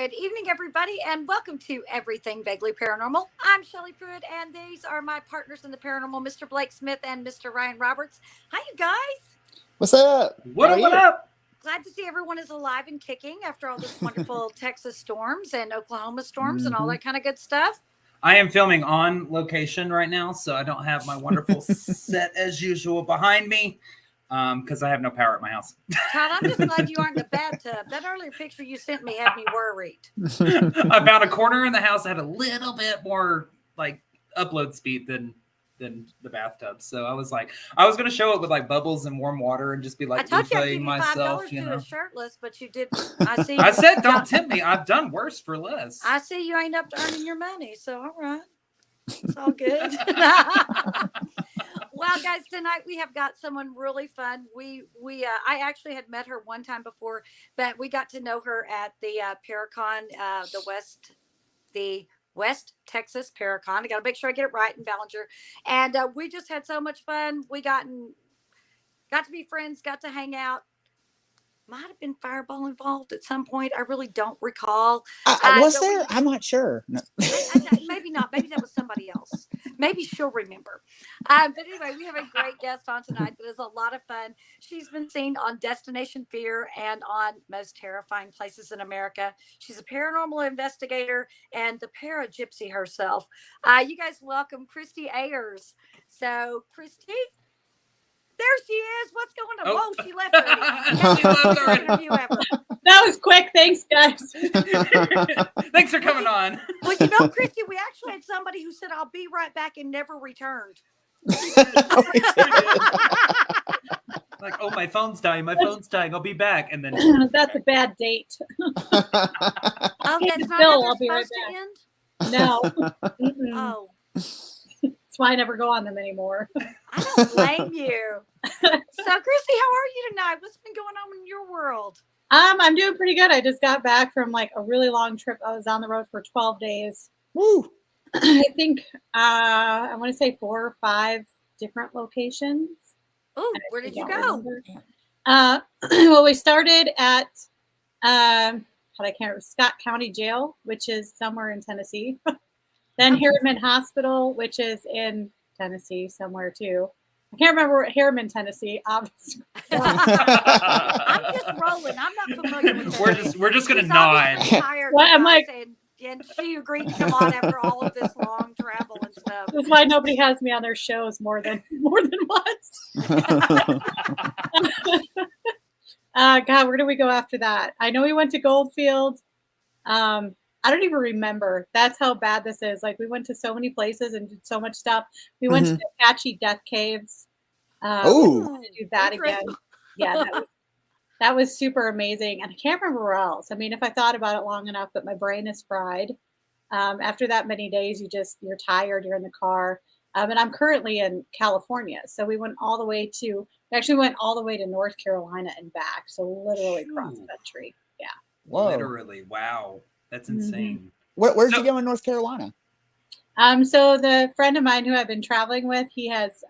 Good evening, everybody, and welcome to Everything Vaguely Paranormal. I'm Shelley Pruitt, and these are my partners in the paranormal, Mr. Blake Smith and Mr. Ryan Roberts. Hi, you guys. What's up? What up? Glad to see everyone is alive and kicking after all this wonderful Texas storms and Oklahoma storms and all that kind of good stuff. I am filming on location right now, so I don't have my wonderful set as usual behind me. Because I have no power at my house. Todd, I'm just glad you aren't in the bathtub. That earlier picture you sent me had me worried. I found a corner in the house that had a little bit more like upload speed than the bathtub. So I was like, I was gonna show it with like bubbles and warm water and just be like, I told you I'd give you myself. $5 to a shirtless, but you did. I see. I said, don't tempt me. I've done worse for less. I see you ain't up to earning your money, so all right, it's all good. Well, guys, tonight we have got someone really fun. I actually had met her one time before, but we got to know her at the Paracon, the West Texas Paracon. I got to make sure I get it right in Ballinger, and we just had so much fun. We got to be friends, got to hang out. Might have been Fireball involved at some point. I really don't recall. Was there? I'm not sure. No. Maybe not. Maybe that was somebody else. Maybe she'll remember. But anyway, we have a great guest on tonight that is a lot of fun. She's been seen on Destination Fear and on Most Terrifying Places in America. She's a paranormal investigator and the para-gypsy herself. You guys welcome Christie Ayers. So, Christie? There she is. What's going on? Oh. Whoa, she left already. That was quick. Thanks, guys. Thanks for coming on. Well, you know, Christie, we actually had somebody who said, I'll be right back and never returned. Like, oh, my phone's dying. I'll be back. And then that's a bad date. Oh, that's not Bill, how I'll be right back. No. Oh. That's why I never go on them anymore. I don't blame you. So, Christie, how are you tonight? What's been going on in your world? I'm doing pretty good. I just got back from like a really long trip. I was on the road for 12 days. Woo! I think I want to say 4 or 5 different locations. Oh, where did you go? Well, we started at Scott County Jail, which is somewhere in Tennessee. Then Harriman Hospital, which is in Tennessee somewhere too. I can't remember Harriman, Tennessee. Obviously, I'm just rolling. I'm not familiar with that. We're just gonna nod. Well, I'm like, and she agreed to come on after all of this long travel and stuff. That's why nobody has me on their shows more than once. God, where do we go after that? I know we went to Goldfield. I don't even remember. That's how bad this is. Like, we went to so many places and did so much stuff. We went to the Apache Death Caves. To do that again. Yeah, that was super amazing. And I can't remember where else. I mean, if I thought about it long enough, but my brain is fried. After that many days, you're tired. You're in the car. And I'm currently in California. So we went all the way to North Carolina and back. So literally cross country. Yeah. Whoa. Literally. Wow. That's insane. Where'd you go in North Carolina? So the friend of mine who I've been traveling with, he has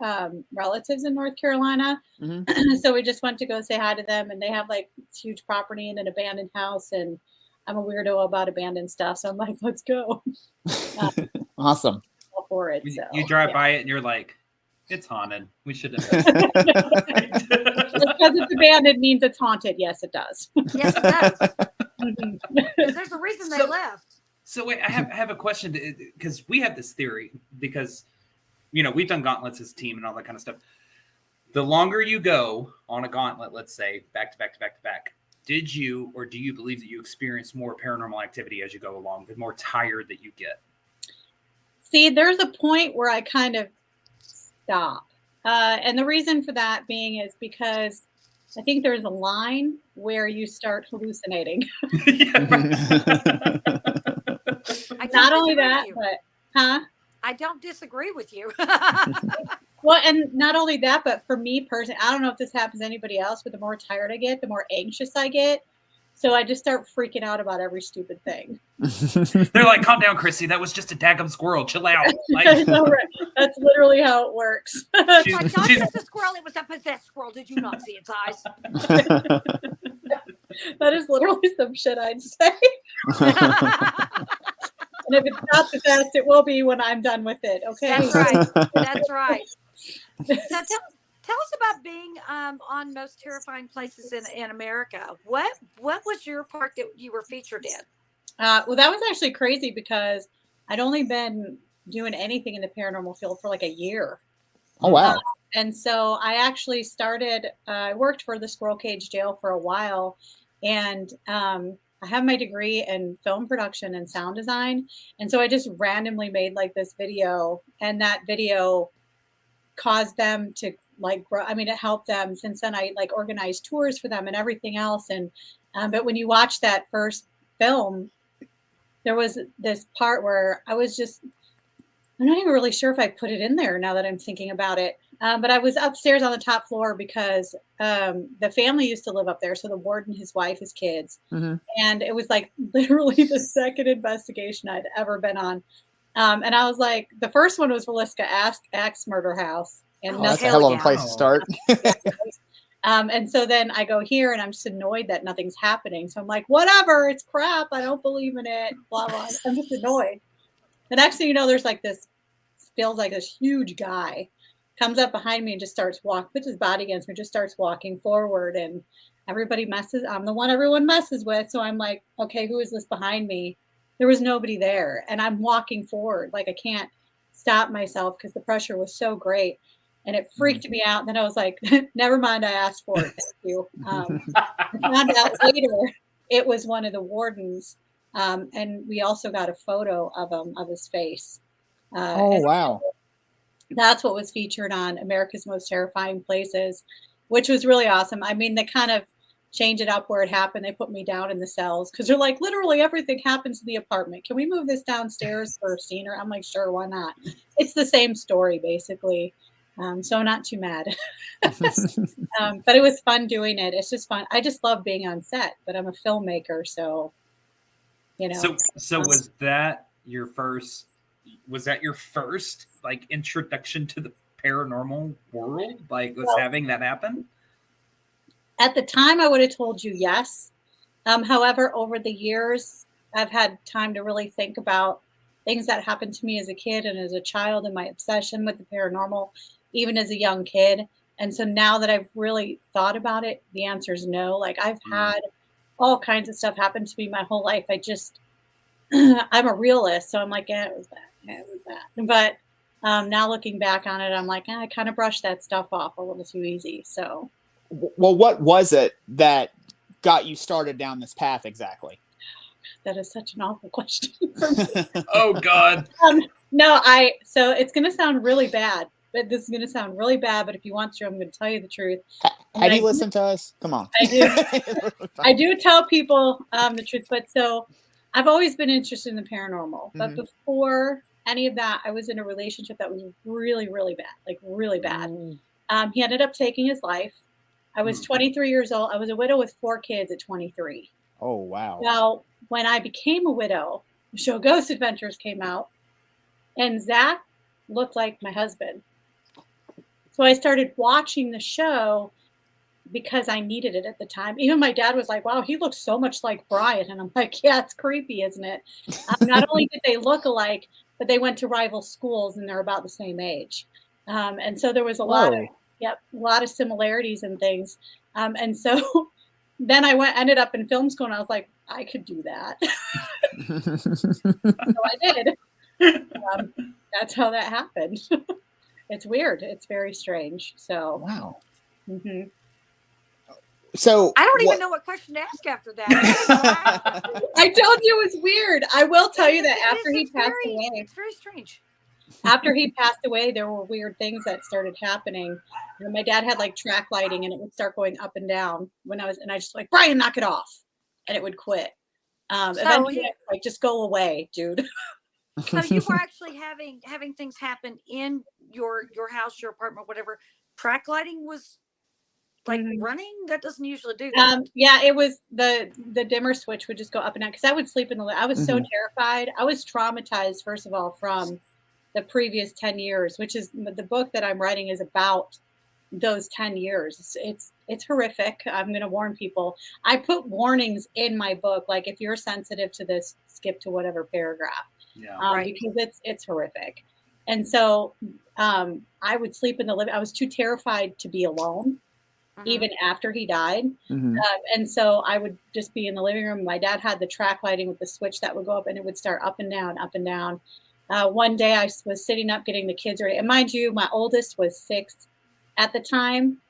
relatives in North Carolina. Mm-hmm. So we just went to go say hi to them, and they have like huge property and an abandoned house. And I'm a weirdo about abandoned stuff, so I'm like, let's go. Awesome. All for it. You drive by it and you're like, it's haunted. We should have. Just because it's abandoned means it's haunted. Yes, it does. Yes, it does. There's a reason they left. So wait, I have a question because we have this theory because, we've done gauntlets as a team and all that kind of stuff. The longer you go on a gauntlet, let's say back to back to back to back, did you or do you believe that you experience more paranormal activity as you go along, the more tired that you get? See, there's a point where I kind of stop. And the reason for that being is because I think there's a line where you start hallucinating. Not only that, but I don't disagree with you. Well, and not only that, but for me personally, I don't know if this happens to anybody else, but the more tired I get, the more anxious I get. So I just start freaking out about every stupid thing. They're like, calm down, Chrissy. That was just a daggum squirrel. Chill out. Like, that's literally how it works. It's like, not just a squirrel. It was a possessed squirrel. Did you not see its eyes? That is literally some shit I'd say. And if it's not the best, it will be when I'm done with it. Okay. That's right. That's right. So tell us about being on Most Terrifying Places in America. What was your part that you were featured in? Well, that was actually crazy because I'd only been doing anything in the paranormal field for like a year. Oh, wow. And so I actually started, I worked for the Squirrel Cage Jail for a while, and I have my degree in film production and sound design. And so I just randomly made like this video, and that video caused them to like grow. I mean, it helped them. Since then, I like organized tours for them and everything else. And but when you watch that first film, there was this part where I was just, I'm not even really sure if I put it in there now that I'm thinking about it. But I was upstairs on the top floor because the family used to live up there. So the warden, his wife, his kids. Mm-hmm. And it was like literally the second investigation I'd ever been on. And I was like, the first one was Villisca Axe Murder House. And Oh, that's a hell of a place to start. and so then I go here and I'm just annoyed that nothing's happening. So I'm like, whatever, it's crap. I don't believe in it. Blah, blah. I'm just annoyed. The next thing you know, there's like this, feels like this huge guy comes up behind me and just starts walking, puts his body against me, just starts walking forward. And everybody messes. I'm the one everyone messes with. So I'm like, okay, who is this behind me? There was nobody there. And I'm walking forward. Like I can't stop myself because the pressure was so great. And it freaked me out. Then I was like, never mind, I asked for it. Thank you. I found out later it was one of the wardens. And we also got a photo of him, of his face. Oh, wow. That's what was featured on America's Most Terrifying Places, which was really awesome. I mean, they kind of changed it up where it happened. They put me down in the cells because they're like, literally everything happens in the apartment. Can we move this downstairs for a scene? Or I'm like, sure, why not? It's the same story, basically. So I'm not too mad. But it was fun doing it. It's just fun. I just love being on set, but I'm a filmmaker, so, you know. So was that your first like introduction to the paranormal world? Like was having that happen? At the time I would have told you yes. However, over the years, I've had time to really think about things that happened to me as a kid and as a child and my obsession with the paranormal, even as a young kid. And so now that I've really thought about it, the answer is no. Like I've had all kinds of stuff happen to me my whole life. I just, I'm a realist. So I'm like, yeah, it was that. Yeah, it was that. But now looking back on it, I'm like, I kind of brushed that stuff off a little too easy. So. Well, what was it that got you started down this path exactly? That is such an awful question for me. Oh, God. So it's going to sound really bad, but this is going to sound really bad. But if you want to, I'm going to tell you the truth. Have you listened to us? Come on. I do. I do tell people the truth. But so I've always been interested in the paranormal. But before any of that, I was in a relationship that was really, really bad, like really bad. He ended up taking his life. I was 23 years old. I was a widow with 4 kids at 23. Oh, wow. Now, when I became a widow, the show Ghost Adventures came out, and Zach looked like my husband. So I started watching the show because I needed it at the time. Even my dad was like, wow, he looks so much like Brian. And I'm like, yeah, it's creepy, isn't it? Not only did they look alike, but they went to rival schools and they're about the same age. And so there was a lot of similarities and things. And so then I ended up in film school and I was like, I could do that. So I did. That's how that happened. It's weird. It's very strange. So, wow. Mm-hmm. So I don't even know what question to ask after that. I told you it was weird. I will tell you that after he passed away, it's very strange. After he passed away, there were weird things that started happening. And my dad had like track lighting and it would start going up and down and I just like, Brian, knock it off. And it would quit. Eventually, like, just go away, dude. So you were actually having things happen in your house, your apartment, whatever. Track lighting was like running? That doesn't usually do that. Yeah, it was the dimmer switch would just go up and down because I would sleep in the. I was so terrified. I was traumatized, first of all, from the previous 10 years, which is the book that I'm writing is about those 10 years. It's it's horrific. I'm going to warn people. I put warnings in my book, like if you're sensitive to this, skip to whatever paragraph, Yeah. Right. because it's horrific. And so I would sleep in the living. I was too terrified to be alone, even after he died. Mhm. And so I would just be in the living room. My dad had the track lighting with the switch that would go up, and it would start up and down, up and down. One day I was sitting up getting the kids ready. And mind you, my oldest was 6 at the time.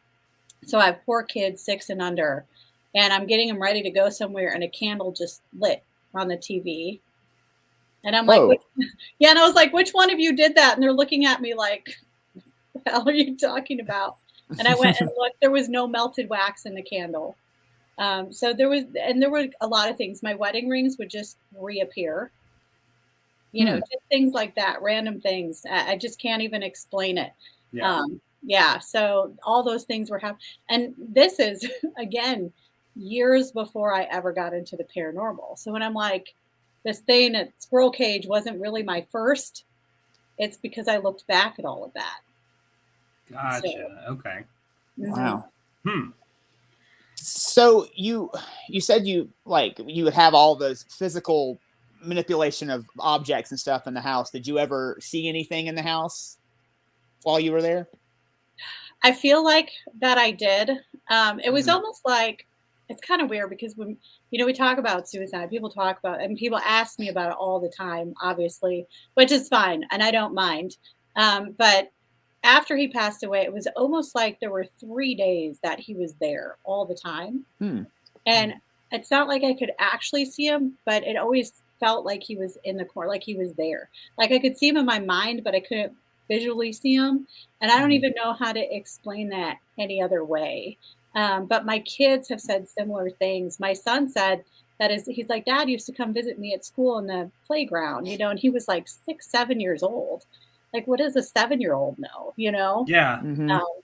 So I have 4 kids, 6 and under. And I'm getting them ready to go somewhere, and a candle just lit on the TV. And I'm Whoa. like, yeah. And I was like, which one of you did that? And they're looking at me like, what the hell are you talking about? And I went and looked, there was no melted wax in the candle. So there were a lot of things. My wedding rings would just reappear. You know, just things like that, random things. I just can't even explain it. Yeah. So all those things were happening. And this is, again, years before I ever got into the paranormal. So when I'm like, this thing at Squirrel Cage wasn't really my first, it's because I looked back at all of that. Gotcha. So, Okay. Wow. Hmm. So you said you would have all those physical manipulation of objects and stuff in the house. Did you ever see anything in the house while you were there? I feel like that I did. It was almost like, it's kind of weird because when, we talk about suicide, people talk about, and people ask me about it all the time, obviously, which is fine. And I don't mind. But after he passed away, it was almost like there were 3 days that he was there all the time. And it's not like I could actually see him, but it always felt like he was in the corner, like he was there. Like I could see him in my mind, but I couldn't visually see him. And I don't even know how to explain that any other way. But my kids have said similar things. My son said he's like, Dad used to come visit me at school in the playground, and he was like 6, 7 years old. Like, what does a 7-year-old know, Yeah.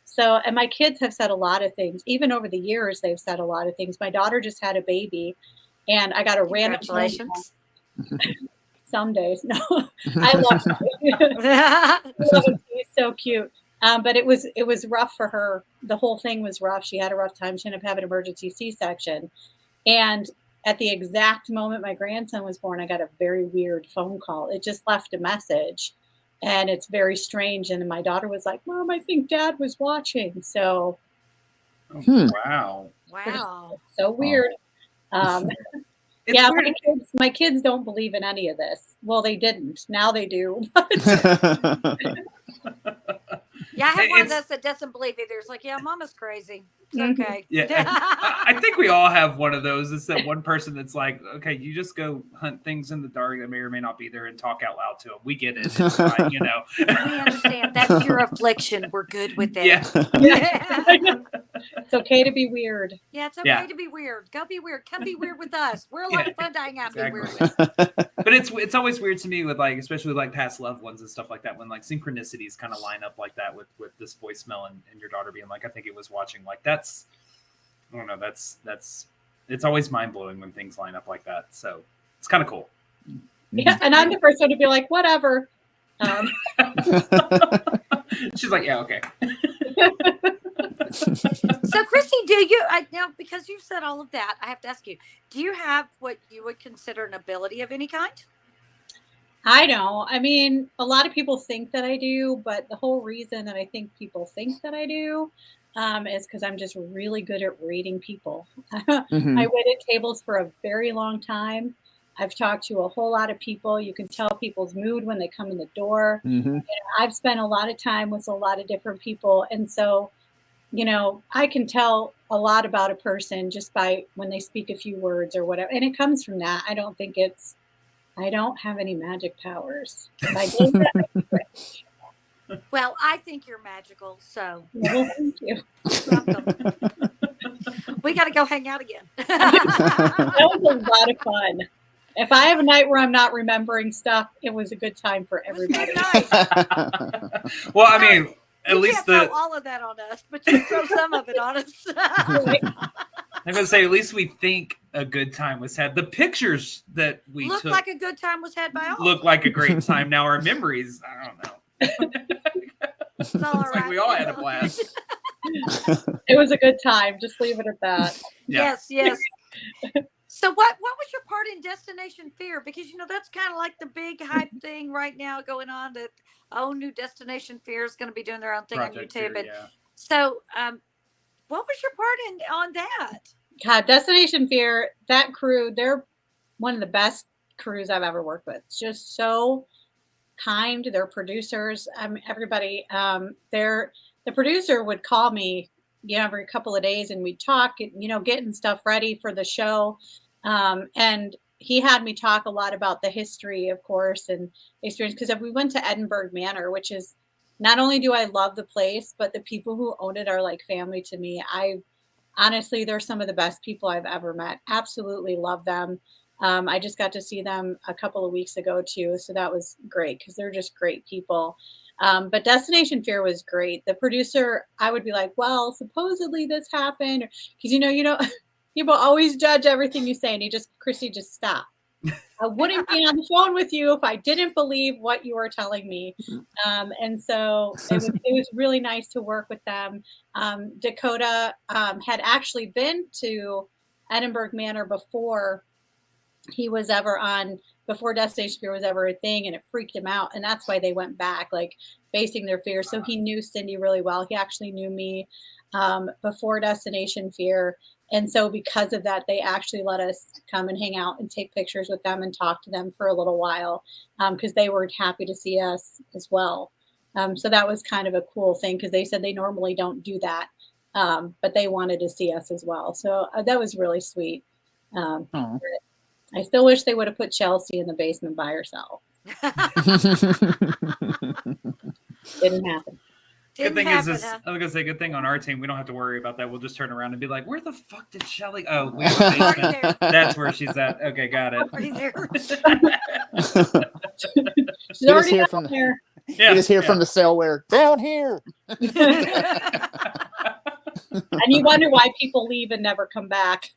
So, and my kids have said a lot of things. Even over the years, they've said a lot of things. My daughter just had a baby, and I got a random. Congratulations. Some days, no, I love him. I love him. He's so cute. But it was rough for her. The whole thing was rough. She had a rough time. She ended up having an emergency C-section. And at the exact moment my grandson was born, I got a very weird phone call. It just left a message. And it's very strange. And my daughter was like, Mom, I think Dad was watching. So. Wow. Wow. So weird. Yeah, weird. My kids don't believe in any of this. Well, they didn't. Now they do. Yeah, I have one of those that doesn't believe either. It's like, yeah, Mama's crazy. It's okay. Yeah, I think we all have one of those. It's that one person that's like, okay, you just go hunt things in the dark that may or may not be there and talk out loud to them. We get it. It's fine, We understand. That's your affliction. We're good with it. Yeah. It's okay to be weird. Yeah, it's okay to be weird. Go be weird. Come be weird with us. We're a lot of fun to hang out and be weird with. But it's always weird to me with especially with past loved ones and stuff like that, when synchronicities kind of line up like that with this voicemail and your daughter being like, I think it was watching. Like that's, I don't know, that's it's always mind blowing when things line up like that. So it's kind of cool. Yeah, and I'm the first one to be like, whatever. She's like, yeah, okay. So, Christy, do you now, because you've said all of that, I have to ask you, do you have what you would consider an ability of any kind? I don't. I mean, a lot of people think that I do, but the whole reason that I think people think that I do is because I'm just really good at reading people. I waited tables for a very long time. I've talked to a whole lot of people. You can tell people's mood when they come in the door. I've spent a lot of time with a lot of different people. And so, I can tell a lot about a person just by when they speak a few words or whatever. And it comes from that. I don't have any magic powers. If I did that, well, I think you're magical. So, well, thank you. Welcome. We got to go hang out again. That was a lot of fun. If I have a night where I'm not remembering stuff, it was a good time for everybody. Well, I mean, at least throw all of that on us, but you throw some of it on us. I'm gonna say at least we think a good time was had. The pictures that we look took like a good time was had by all. Look like a great time. Now our memories, I don't know. It's all right. Like we all had a blast. It was a good time. Just leave it at that. Yeah. Yes. So what was your part in Destination Fear? Because that's kind of like the big hype thing right now going on, that new Destination Fear is going to be doing their own thing on Project YouTube. Fear, yeah. So what was your part on that? God, Destination Fear, that crew, they're one of the best crews I've ever worked with. Just so kind. Their producers, everybody, the producer would call me, every couple of days, and we'd talk, getting stuff ready for the show. And he had me talk a lot about the history, of course, and experience. Because if we went to Edinburgh Manor, which is, not only do I love the place, but the people who own it are like family to me. Honestly, they're some of the best people I've ever met. Absolutely love them. I just got to see them a couple of weeks ago too. So that was great because they're just great people. But Destination Fear was great. The producer, I would be like, well, supposedly this happened. Because, people always judge everything you say. And Christy, just stop. I wouldn't be on the phone with you if I didn't believe what you were telling me. And so it was really nice to work with them. Dakota had actually been to Edinburgh Manor before he was ever before Destination Fear was ever a thing, and it freaked him out. And that's why they went back, like facing their fear. So he knew Cindy really well. He actually knew me before Destination Fear. And so because of that, they actually let us come and hang out and take pictures with them and talk to them for a little while because they were happy to see us as well. So that was kind of a cool thing because they said they normally don't do that, but they wanted to see us as well. So that was really sweet. I still wish they would have put Chelsea in the basement by herself. Didn't happen. Good thing is this. I was gonna say, good thing on our team, we don't have to worry about that. We'll just turn around and be like, "Where the fuck did Shelly?" Oh, we have a basement. That's where she's at. Okay, got it. Already there. She's already here from there. Yeah, you just hear from the cell where down here. And you wonder why people leave and never come back.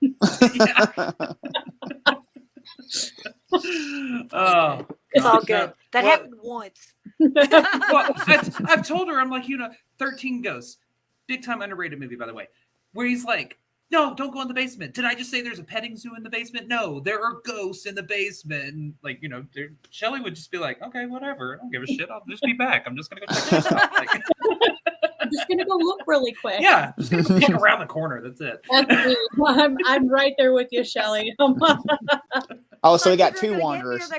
Oh, it's all good. That happened once. Well, I've told her, I'm like, 13 Ghosts, big time underrated movie, by the way, where he's like, no, don't go in the basement. Did I just say there's a petting zoo in the basement? No, there are ghosts in the basement. And like, Shelly would just be like, okay, whatever. I don't give a shit. I'll just be back. I'm just going to go check this out. Like, I'm just going to go look really quick. Yeah, just going to peek around the corner. That's it. I'm right there with you, Shelly. Oh, so we got two wanderers.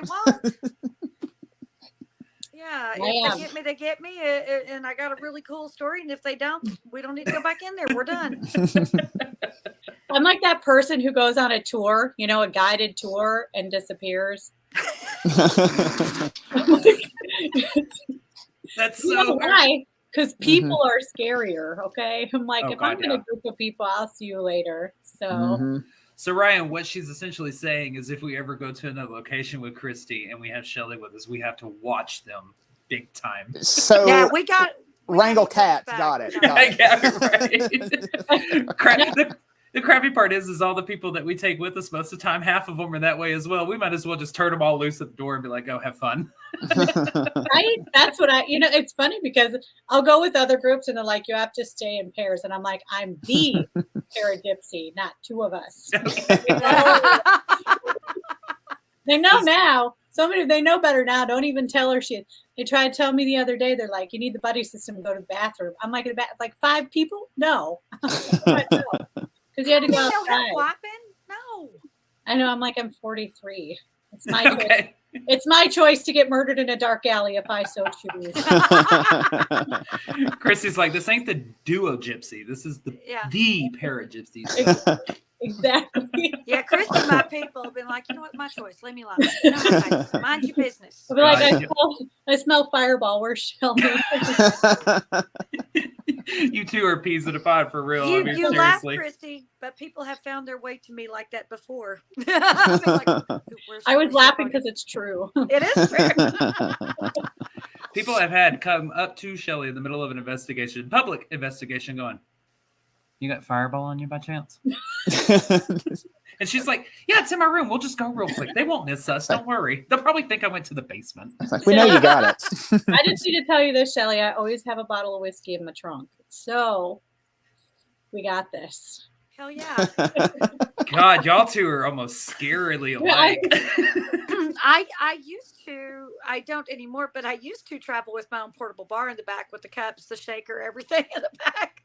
Yeah, if they get me, and I got a really cool story. And if they don't, we don't need to go back in there. We're done. I'm like that person who goes on a tour, a guided tour, and disappears. That's so why? Because people are scarier. Okay, I'm like, I'm in a group of people, I'll see you later. So. So Ryan, what she's essentially saying is if we ever go to another location with Christy and we have Shelly with us, we have to watch them big time. So yeah, we got wrangle cats. Got it. Right. The crappy part is all the people that we take with us most of the time, half of them are that way as well. We might as well just turn them all loose at the door and be like, go have fun. Right? That's what it's funny because I'll go with other groups and they're like, you have to stay in pairs. And I'm like, I'm the para-gypsy, not two of us. Okay. They know now. They know better now. Don't even tell her shit. They tried to tell me the other day, they're like, you need the buddy system to go to the bathroom. I'm like, like 5 people? No. Because you had to go outside. No. I know. I'm like, I'm 43. It's my choice. It's my choice to get murdered in a dark alley if I so choose. Christy's like, this ain't the duo gypsy. This is the para-gypsy. Exactly. Yeah, Christy and my people have been like, you know what, my choice. Leave me alone. No, mind your business. I'll be like, I smell Fireball. Where's Shelby? You two are peas in a pod for real. You laugh, Christy, but people have found their way to me like that before. Like, I was laughing because it's true. It is true. People have had come up to Shelly in the middle of an public investigation, going, you got Fireball on you by chance? And she's like, yeah, it's in my room. We'll just go real quick. They won't miss us. Don't worry. They'll probably think I went to the basement. Like, we know you got it. I just need to tell you this, Shelly. I always have a bottle of whiskey in my trunk. So We got this. Hell yeah. God, y'all two are almost scarily alike. I used to, I don't anymore, but I used to travel with my own portable bar in the back with the cups, the shaker, everything in the back.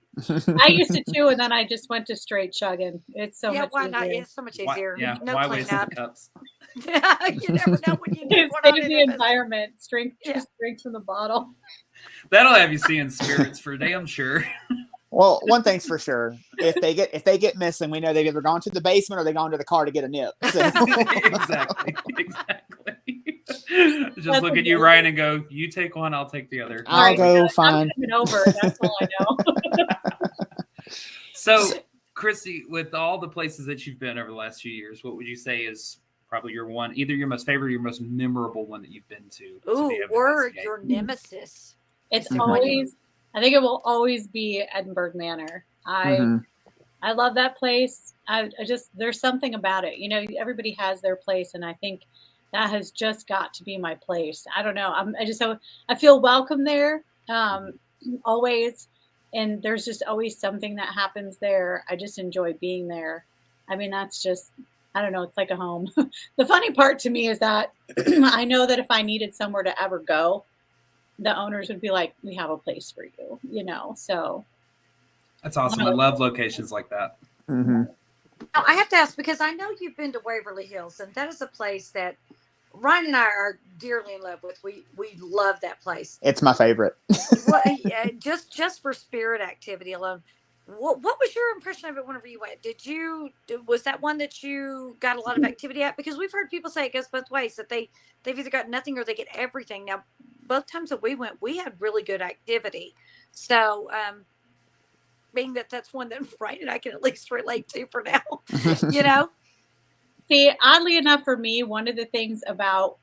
I used to too, and then I just went to straight chugging. It's so much why not? easier. It's so much Why, easier. yeah, No why waste the cleanup. cups? You never know when you need It one on saves in the a festival. environment. Drink Yeah. from the bottle. That'll have you seeing spirits for damn sure. Well, one thing's for sure: if they get missing, we know they've either gone to the basement or they gone to the car to get a nip. So. Exactly. Just look at you, Ryan, and go, "You take one, I'll take the other." I'll go I'm find. coming over. That's all I know. So, Christy, with all the places that you've been over the last few years, what would you say is probably your one, either your most favorite or your most memorable one that you've been to? Ooh, be able to word, investigate? your nemesis. It's Mhm. always, I think it will always be Edinburgh Manor. Mhm. I love that place. I just, there's something about it. You know, everybody has their place, and I think that has just got to be my place. I don't know. I feel welcome there, always. And there's just always something that happens there. I just enjoy being there. I mean, that's just, I don't know. It's like a home. The funny part to me is that I know that if I needed somewhere to ever go, the owners would be like, we have a place for you, you know? So That's awesome. I love locations like that. Mhm. Now, I have to ask because I know you've been to Waverly Hills, and that is a place that Ryan and I are dearly in love with. We love that place. It's my favorite. Just for spirit activity alone. What was your impression of it whenever you went? Was that one that you got a lot of activity at? Because we've heard people say it goes both ways, that they've either got nothing or they get everything. Now, both times that we went, we had really good activity. So, being that that's one that Ryan and I can at least relate to for now, you know? See, oddly enough for me, one of the things about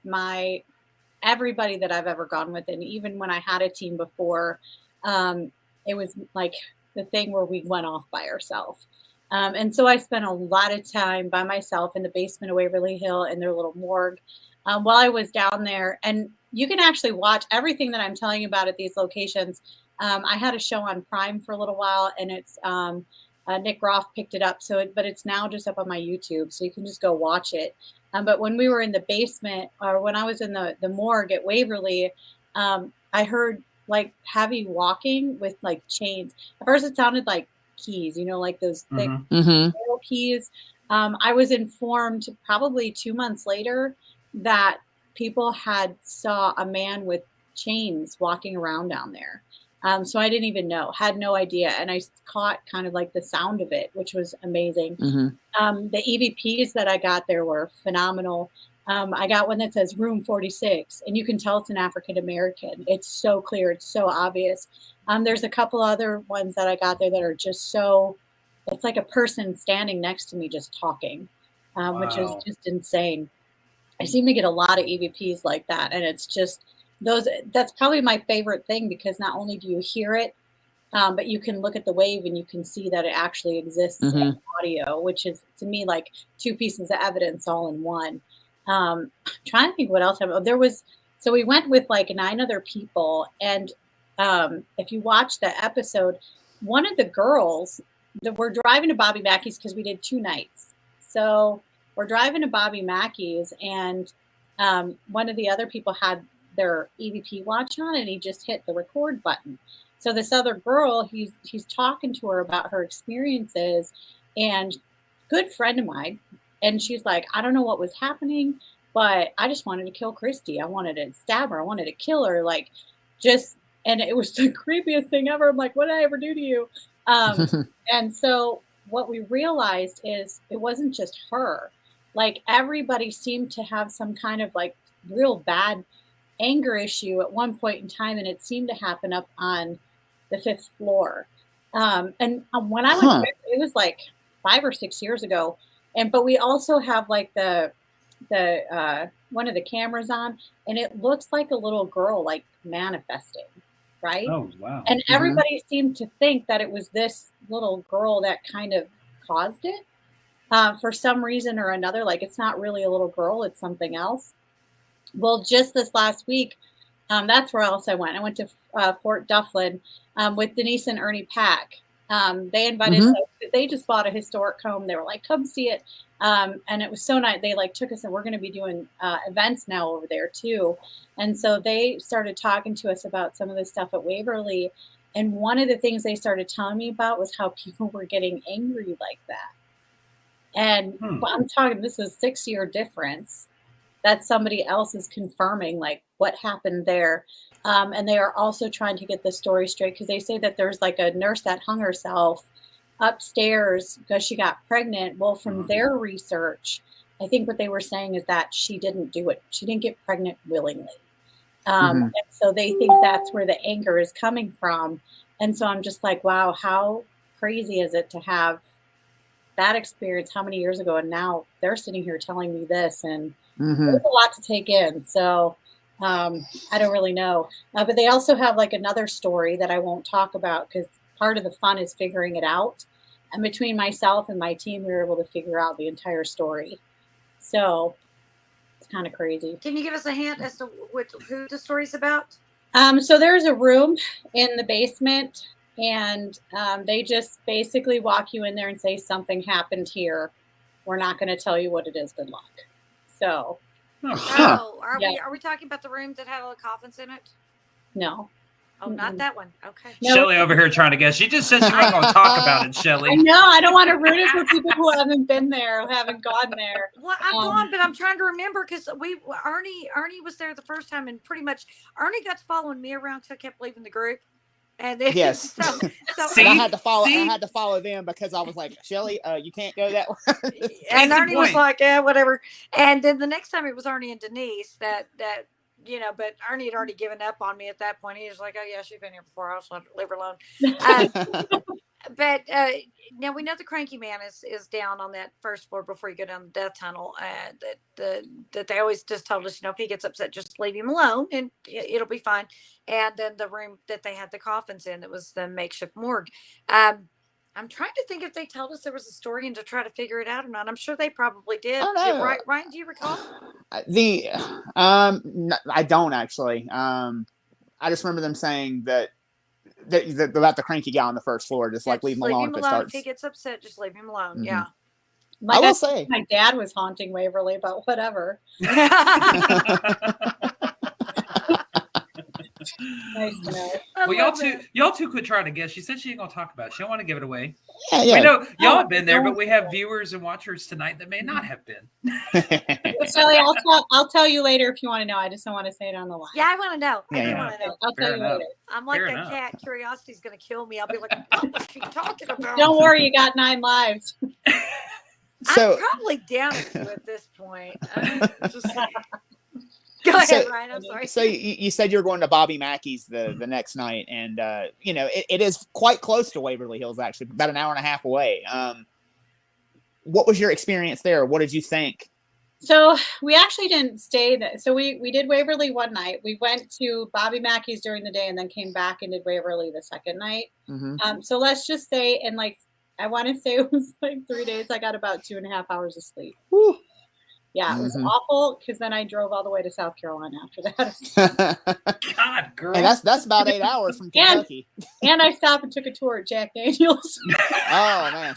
everybody that I've ever gone with, and even when I had a team before, it was like the thing where we went off by ourselves. And so I spent a lot of time by myself in the basement of Waverly Hill in their little morgue while I was down there. And you can actually watch everything that I'm telling you about at these locations. I had a show on Prime for a little while, and it's Nick Roth picked it up. But it's now just up on my YouTube, so you can just go watch it. But when we were in the basement, or when I was in the morgue at Waverly, I heard like heavy walking with like chains. At first, it sounded like keys, you know, like those thick metal keys. I was informed probably 2 months later that people saw a man with chains walking around down there. So I didn't even know, had no idea. And I caught kind of like the sound of it, which was amazing. The EVPs that I got there were phenomenal. I got one that says room 46, and you can tell it's an African American. It's so clear. It's so obvious. There's a couple other ones that I got there that are just it's like a person standing next to me just talking, which is just insane. I seem to get a lot of EVPs like that. And it's just that's probably my favorite thing, because not only do you hear it, but you can look at the wave and you can see that it actually exists in audio, which is to me like two pieces of evidence all in one. I'm trying to think what else so we went with like 9 other people, and if you watch the episode, one of the girls that we're driving to Bobby Mackey's, because we did 2 nights. So we're driving to Bobby Mackey's, and one of the other people had their EVP watch on, and he just hit the record button. So this other girl, he's talking to her about her experiences, and good friend of mine. And she's like, I don't know what was happening, but I just wanted to kill Christy. I wanted to stab her. I wanted to kill her. Like, and it was the creepiest thing ever. I'm like, what did I ever do to you? And so what we realized is it wasn't just her. Like, everybody seemed to have some kind of like real bad anger issue at one point in time, and it seemed to happen up on the 5th floor. And when I went, it was like 5 or 6 years ago. But we also have like the one of the cameras on, and it looks like a little girl like manifesting, right? Oh, wow. And everybody seemed to think that it was this little girl that kind of caused it for some reason or another. Like, it's not really a little girl, it's something else. Well, just this last week, that's where else I went. I went to Fort Dufflin with Denise and Ernie Pack. They invited us. They just bought a historic home. They were like, come see it. And it was so nice. They like took us, and we're going to be doing events now over there too. And so they started talking to us about some of the stuff at Waverly. And one of the things they started telling me about was how people were getting angry like that. And I'm talking, this is a 6-year difference that somebody else is confirming like what happened there. And they are also trying to get the story straight, because they say that there's like a nurse that hung herself upstairs because she got pregnant. Well, from their research, I think what they were saying is that she didn't do it. She didn't get pregnant willingly. And so they think that's where the anger is coming from. And so I'm just like, wow, how crazy is it to have that experience how many years ago? And now they're sitting here telling me this, and there's a lot to take in. So I don't really know. But they also have like another story that I won't talk about, because part of the fun is figuring it out. And between myself and my team, we were able to figure out the entire story. So it's kind of crazy. Can you give us a hint as to who the story's about? So there's a room in the basement, and they just basically walk you in there and say something happened here. We're not going to tell you what it is. Good luck. So. Are we talking about the room that had all the coffins in it? No. Oh, not that one. Okay. No. Shelly over here trying to guess. She just said she's not going to talk about it, Shelly. I know. I don't want to ruin it for people who haven't been there, who haven't gone there. Well, I've gone, but I'm trying to remember, because Ernie was there the first time, and pretty much Ernie got to following me around because I kept leaving the group. And then, Yes. so And I had to follow. I had to follow them because I was like, Shelly, you can't go that way. And Ernie was like, yeah, whatever. And then the next time it was Ernie and Denise that but Ernie had already given up on me at that point. He was like, oh yeah, she's been here before. I'll just leave her alone. But now we know the cranky man is down on that first floor before you go down the death tunnel. That they always just told us, if he gets upset, just leave him alone and it'll be fine. And then the room that they had the coffins in, that was the makeshift morgue. I'm trying to think if they told us there was a story and to try to figure it out or not. I'm sure they probably did. Right, Ryan, do you recall? I don't actually. I just remember them saying that about the cranky guy on the first floor, just like leave him alone if it starts. If he gets upset, just leave him alone. Yeah. I will say my dad was haunting Waverly, but whatever. Nice to know. Well, y'all two quit trying to guess. She said she ain't gonna talk about it. She don't want to give it away. Yeah. We know y'all have been there, but we have viewers and watchers tonight that may not have been. Shelly, I'll tell you later if you want to know. I just don't want to say it on the line. Yeah, I want to know. Yeah, I do want to know. I'll tell you later. I'm like that cat. Curiosity's gonna kill me. I'll be like, what was she talking about? Don't worry, you got 9 lives. So I'm probably down at this point. Go ahead, Ryan. I'm sorry. So you said you're going to Bobby Mackey's the next night, and it is quite close to Waverly Hills, actually, about an hour and a half away. What was your experience there? What did you think? So we actually didn't stay there. So we did Waverly one night. We went to Bobby Mackey's during the day and then came back and did Waverly the second night. So let's just say, and like, I want to say it was like 3 days. I got about 2.5 hours of sleep. Whew. Yeah, it was awful, because then I drove all the way to South Carolina after that. God, girl. And that's about 8 hours from Kentucky. And I stopped and took a tour at Jack Daniels. Oh, man.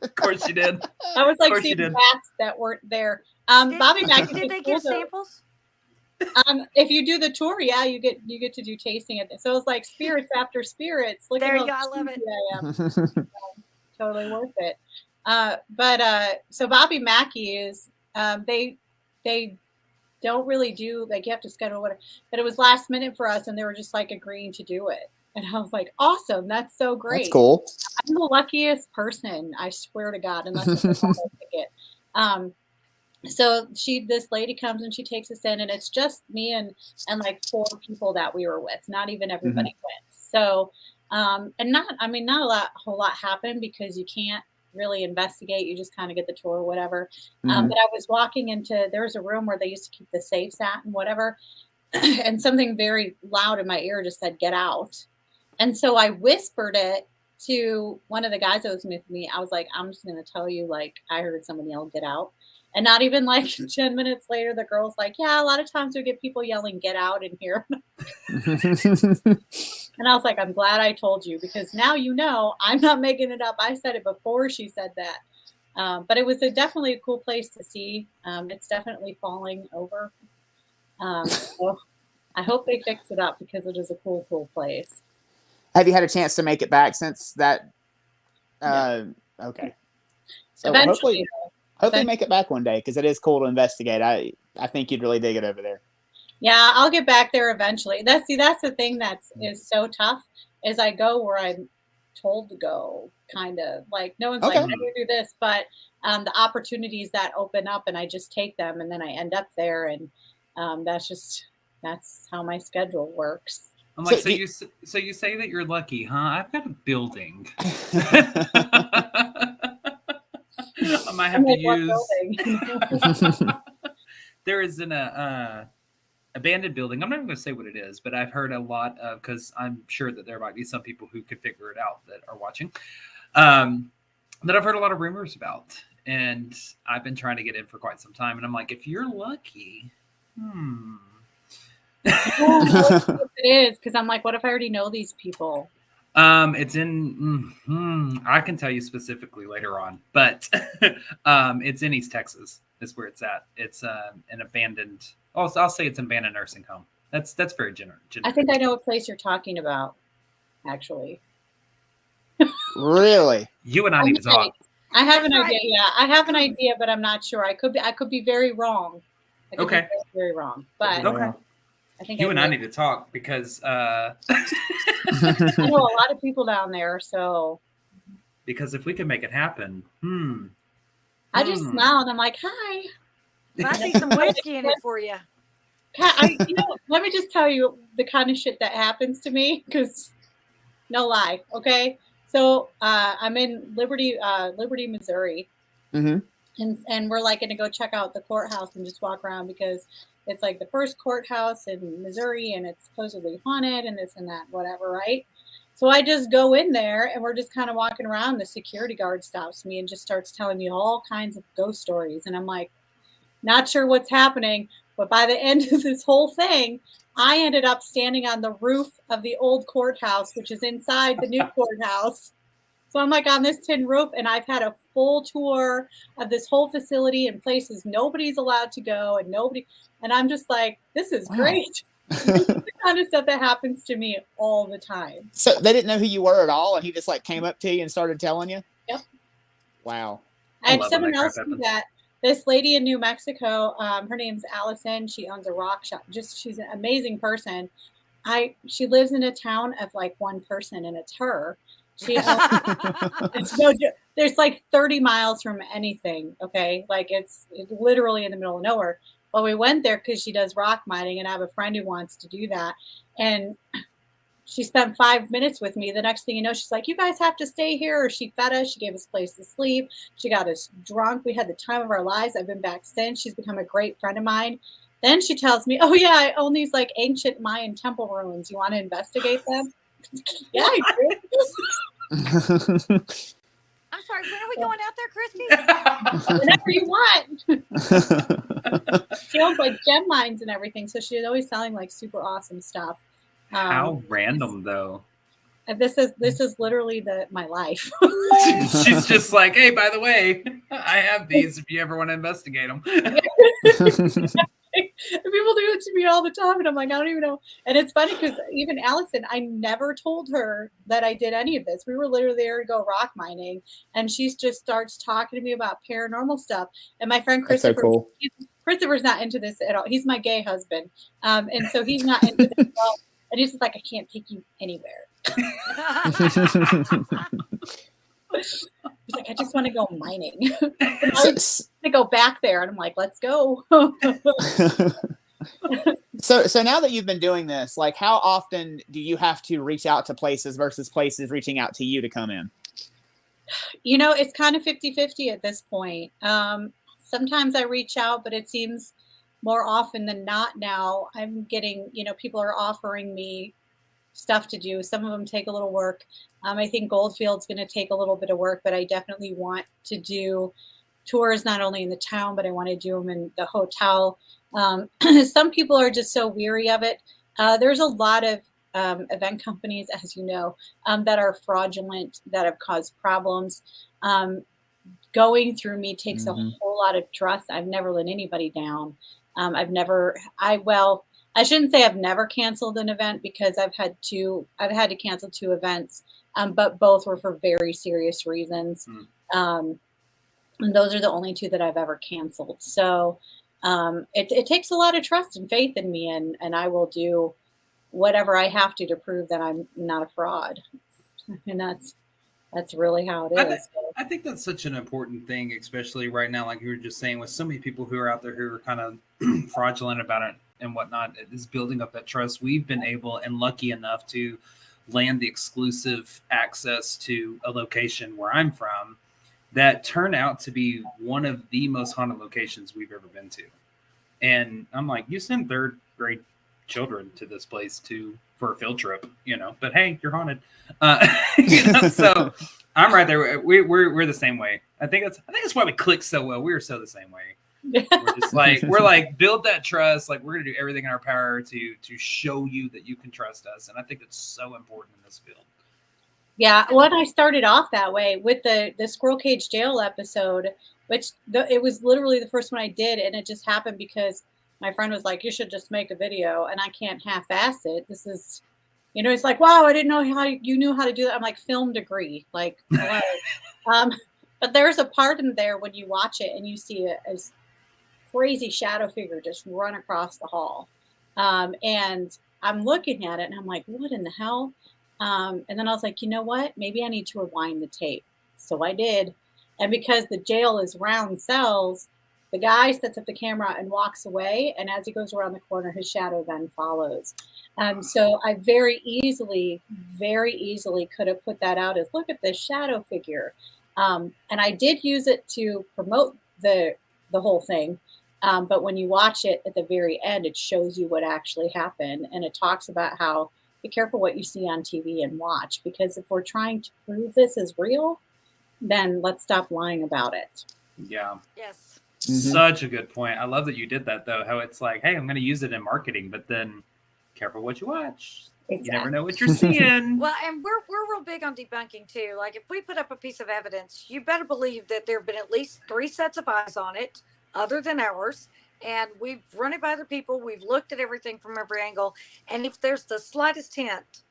Of course you did. I was like seeing bats that weren't there. Bobby Mackey. Did they give samples? If you do the tour, yeah, you get to do tasting it. So it's like spirits after spirits. Look there at you go. I love it. Yeah. Totally worth it. So Bobby Mackey is. They don't really do, like, you have to schedule whatever, but it was last minute for us, and they were just like agreeing to do it. And I was like, awesome, that's so great. That's cool. I'm the luckiest person, I swear to God, unless it's a ticket. So this lady comes and she takes us in, and it's just me and like 4 people that we were with. Not even everybody went. So, and not a whole lot happened, because you can't really investigate. You just kind of get the tour or whatever. But I was walking into, there was a room where they used to keep the safes at and whatever. And something very loud in my ear just said, get out. And so I whispered it to one of the guys that was with me. I was like, I'm just going to tell you, like, I heard somebody yell, get out. And not even like 10 minutes later, the girl's like, yeah, a lot of times we get people yelling, get out in here. And I was like, I'm glad I told you, because now you know I'm not making it up. I said it before she said that. But it was definitely a cool place to see. It's definitely falling over. So I hope they fix it up, because it is a cool, cool place. Have you had a chance to make it back since that? Okay. So Eventually, hopefully make it back one day, because it is cool to investigate. I think you'd really dig it over there. yeah, I'll get back there eventually. That's the thing is so tough, is I go where I'm told to go, kind of like no one's like, Okay. "How do you do this?" But the opportunities that open up, and I just take them, and then I end up there, and that's how my schedule works. I'm like, So so you say that you're lucky, huh? I've got a building. I might have I'm to like, what use. building? There is an abandoned building. I'm not even going to say what it is, but I've heard a lot of, because I'm sure that there might be some people who could figure it out that are watching, that I've heard a lot of rumors about. And I've been trying to get in for quite some time. And I'm like, if you're lucky, It is, because I'm like, what if I already know these people? It's in. I can tell you specifically later on, but it's in East Texas. Is where it's at. It's an abandoned. Oh, I'll say it's an abandoned nursing home. That's very generous. I think I know what place you're talking about, actually. Really? You and I need to talk. I have an idea. Yeah, I have an idea, but I'm not sure. I could be very wrong. I could Okay. be very wrong, but Okay. I think You and I need to talk, because I know a lot of people down there, so because if we can make it happen, I just smiled. I'm like, hi. I see some whiskey in it for you. Let me just tell you the kind of shit that happens to me, because no lie, okay? So I'm in Liberty, Missouri, Mm-hmm. and we're like going to go check out the courthouse and just walk around, because it's like the first courthouse in Missouri, and it's supposedly haunted and this and that, whatever, right? So I just go in there, and we're just kind of walking around. The security guard stops me and just starts telling me all kinds of ghost stories. And I'm like, not sure what's happening. But by the end of this whole thing, I ended up standing on the roof of the old courthouse, which is inside the new courthouse. So I'm like on this tin roof, and I've had a full tour of this whole facility and places nobody's allowed to go, and I'm just like, this is great. This is the kind of stuff that happens to me all the time. So they didn't know who you were at all, and he just like came up to you and started telling you? Yep. Wow. I had someone else do that. This lady in New Mexico, her name's Allison. She owns a rock shop. She's an amazing person. She lives in a town of like one person, and it's her. There's like 30 miles from anything. Okay. Like it's literally in the middle of nowhere. But we went there because she does rock mining, and I have a friend who wants to do that. And she spent 5 minutes with me. The next thing you know, she's like, you guys have to stay here. Or she fed us. She gave us a place to sleep. She got us drunk. We had the time of our lives. I've been back since. She's become a great friend of mine. Then she tells me, oh, yeah, I own these like ancient Mayan temple ruins. You want to investigate them? Yeah, I do. I'm sorry, when are we going out there, Christy? Whenever you want. She owns like gem mines and everything, so she's always selling like super awesome stuff. How random, though. This is literally my life. She's just like, hey, by the way, I have these if you ever want to investigate them. People do it to me all the time, and I'm like, I don't even know. And it's funny because even Allison, I never told her that I did any of this. We were literally there to go rock mining, and she just starts talking to me about paranormal stuff. And my friend Christopher, so cool. Christopher's not into this at all. He's my gay husband, and so he's not into this at all. And he's just like, I can't take you anywhere. He's like, I just want to go mining. I want to go back there, and I'm like, let's go. So now that you've been doing this, like, how often do you have to reach out to places versus places reaching out to you to come in? You know, it's kind of 50-50 at this point. Sometimes I reach out, but it seems more often than not now I'm getting, people are offering me stuff to do. Some of them take a little work. I think Goldfield's going to take a little bit of work, but I definitely want to do tours not only in the town, but I want to do them in the hotel. Some people are just so weary of it. There's a lot of event companies, as you know, that are fraudulent, that have caused problems. Going through me takes a whole lot of trust. I've never let anybody down. I shouldn't say I've never canceled an event, because I've had to cancel 2 events, but both were for very serious reasons. And those are the only 2 that I've ever canceled. So it takes a lot of trust and faith in me, and I will do whatever I have to prove that I'm not a fraud. And that's really how it is. I think that's such an important thing, especially right now, like you were just saying, with so many people who are out there who are kind of fraudulent about it and whatnot. It is building up that trust. We've been able and lucky enough to land the exclusive access to a location where I'm from that turned out to be one of the most haunted locations we've ever been to. And I'm like, you send 3rd grade children to this place for a field trip, but hey, you're haunted. So I'm right there. We're the same way. I think that's why we click so well. We're so the same way. We're just like, build that trust. Like, we're going to do everything in our power to show you that you can trust us. And I think it's so important in this field. Yeah. When I started off that way with the Squirrel Cage Jail episode, which it was literally the first one I did. And it just happened because my friend was like, you should just make a video, and I can't half-ass it. This is, it's like, wow, I didn't know how you knew how to do that. I'm like, film degree, like, but there's a part in there when you watch it and you see a crazy shadow figure just run across the hall. And I'm looking at it and I'm like, what in the hell? And then I was like, you know what? Maybe I need to rewind the tape. So I did. And because the jail is round cells, the guy sets up the camera and walks away. And as he goes around the corner, his shadow then follows. So I very easily could have put that out as, look at this shadow figure. And I did use it to promote the whole thing. But when you watch it at the very end, it shows you what actually happened. And it talks about how be careful what you see on TV and watch, because if we're trying to prove this is real, then let's stop lying about it. Yeah. Yes. Such a good point. I love that you did that, though. How it's like, hey, I'm going to use it in marketing, but then careful what you watch. Exactly. You never know what you're seeing. Well, and we're real big on debunking too. Like, if we put up a piece of evidence, you better believe that there have been at least 3 sets of eyes on it, other than ours. And we've run it by other people. We've looked at everything from every angle. And if there's the slightest hint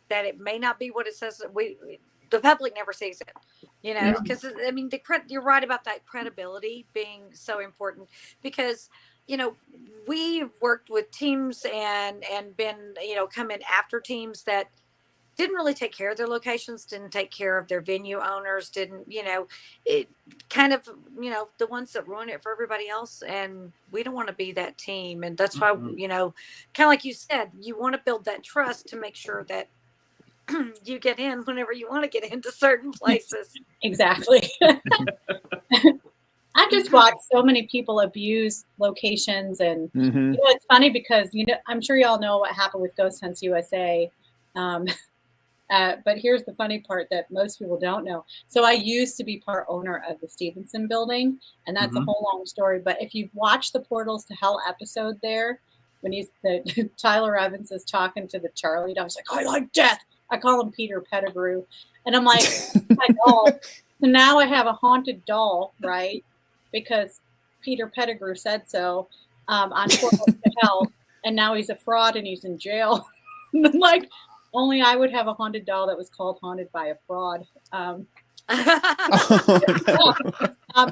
that it may not be what it says, the public never sees it, because I mean, you're right about that credibility being so important, because, we've worked with teams and been, come in after teams that didn't really take care of their locations, didn't take care of their venue owners, didn't, it kind of, the ones that ruin it for everybody else. And we don't want to be that team. And that's why, kind of like you said, you want to build that trust to make sure that you get in whenever you want to get into certain places. Exactly. I've just watched so many people abuse locations, and it's funny because I'm sure you all know what happened with Ghost Hunts USA. But here's the funny part that most people don't know. So I used to be part owner of the Stevenson building, and that's a whole long story. But if you've watched the Portals to Hell episode there, when Tyler Evans is talking to the Charlie dog, he's like, I like death. I call him Peter Pettigrew. And I'm like, my doll. So now I have a haunted doll, right? Because Peter Pettigrew said so on Portals to Hell. And now he's a fraud and he's in jail. And I'm like, only I would have a haunted doll that was called Haunted by a Fraud.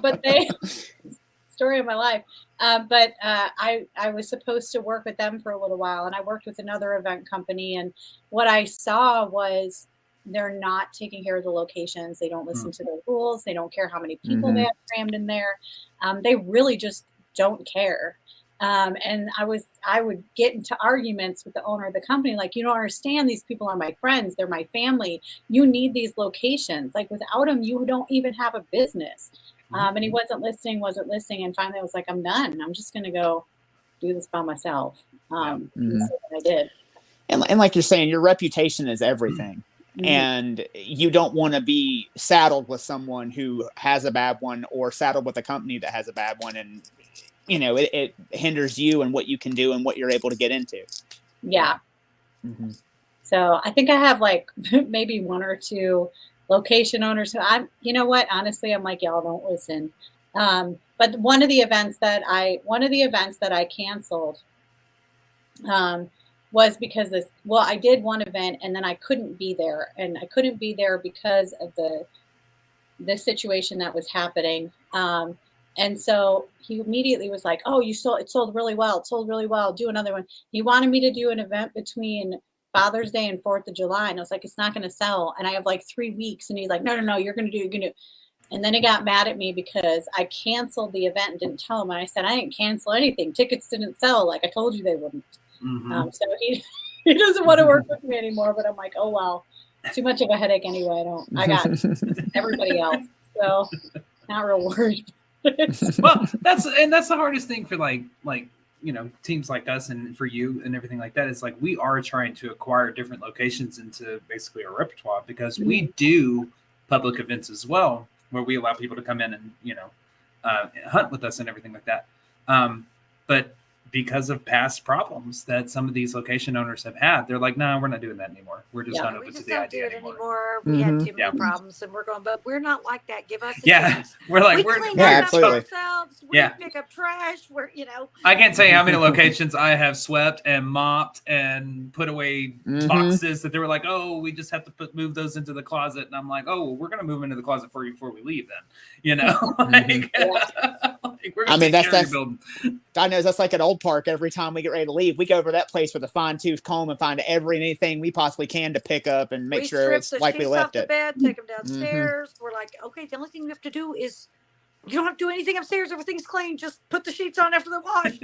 But story of my life. But I was supposed to work with them for a little while, and I worked with another event company. And what I saw was they're not taking care of the locations. They don't listen to the rules. They don't care how many people they have crammed in there. They really just don't care. And I would get into arguments with the owner of the company. Like, you don't understand, these people are my friends. They're my family. You need these locations. Like, without them, you don't even have a business. And he wasn't listening. And finally I was like, I'm done. I'm just going to go do this by myself. So I did. And like you're saying, your reputation is everything. And you don't want to be saddled with someone who has a bad one, or saddled with a company that has a bad one. And, it hinders you and what you can do and what you're able to get into. Yeah. Mm-hmm. So I think I have like maybe one or two location owners who you know what, honestly, I'm like, y'all don't listen. But one of the events that I canceled was because I did one event and then I couldn't be there, and I couldn't be there because of the situation that was happening. And so he immediately was like, "Oh, it sold really well. It sold really well. Do another one." He wanted me to do an event between Father's Day and 4th of July. And I was like, "It's not going to sell. And I have like 3 weeks." And he's like, No, you're going to do it. And then he got mad at me because I canceled the event and didn't tell him. And I said, "I didn't cancel anything. Tickets didn't sell. Like I told you they wouldn't." Mm-hmm. So he doesn't want to work with me anymore, but I'm like, "Oh, well, too much of a headache anyway. I got everybody else. So not real worried." Well, that's the hardest thing for like teams like us and for you and everything like that. Is like we are trying to acquire different locations into basically our repertoire, because we do public events as well, where we allow people to come in and hunt with us and everything like that. But because of past problems that some of these location owners have had, they're like, "No, we're not doing that anymore. We're just not open to the idea anymore." We had too many problems, and we're going, but we're not like that. Give us a Yeah, chance. we're like, we we're clean yeah, up absolutely. ourselves. We pick up trash. I can't tell you how many locations I have swept and mopped and put away boxes that they were like, "Oh, we just have to move those into the closet," and I'm like, "Oh, well, we're gonna move them into the closet for you before we leave." Then we're gonna that's God knows that's like an old park. Every time we get ready to leave, we go over that place with a fine-tooth comb and find anything we possibly can to pick up and make sure it's like we left it. Bed, take them downstairs. We're like, okay, the only thing we have to do is you don't have to do anything upstairs. Everything's clean. Just put the sheets on after they're washed.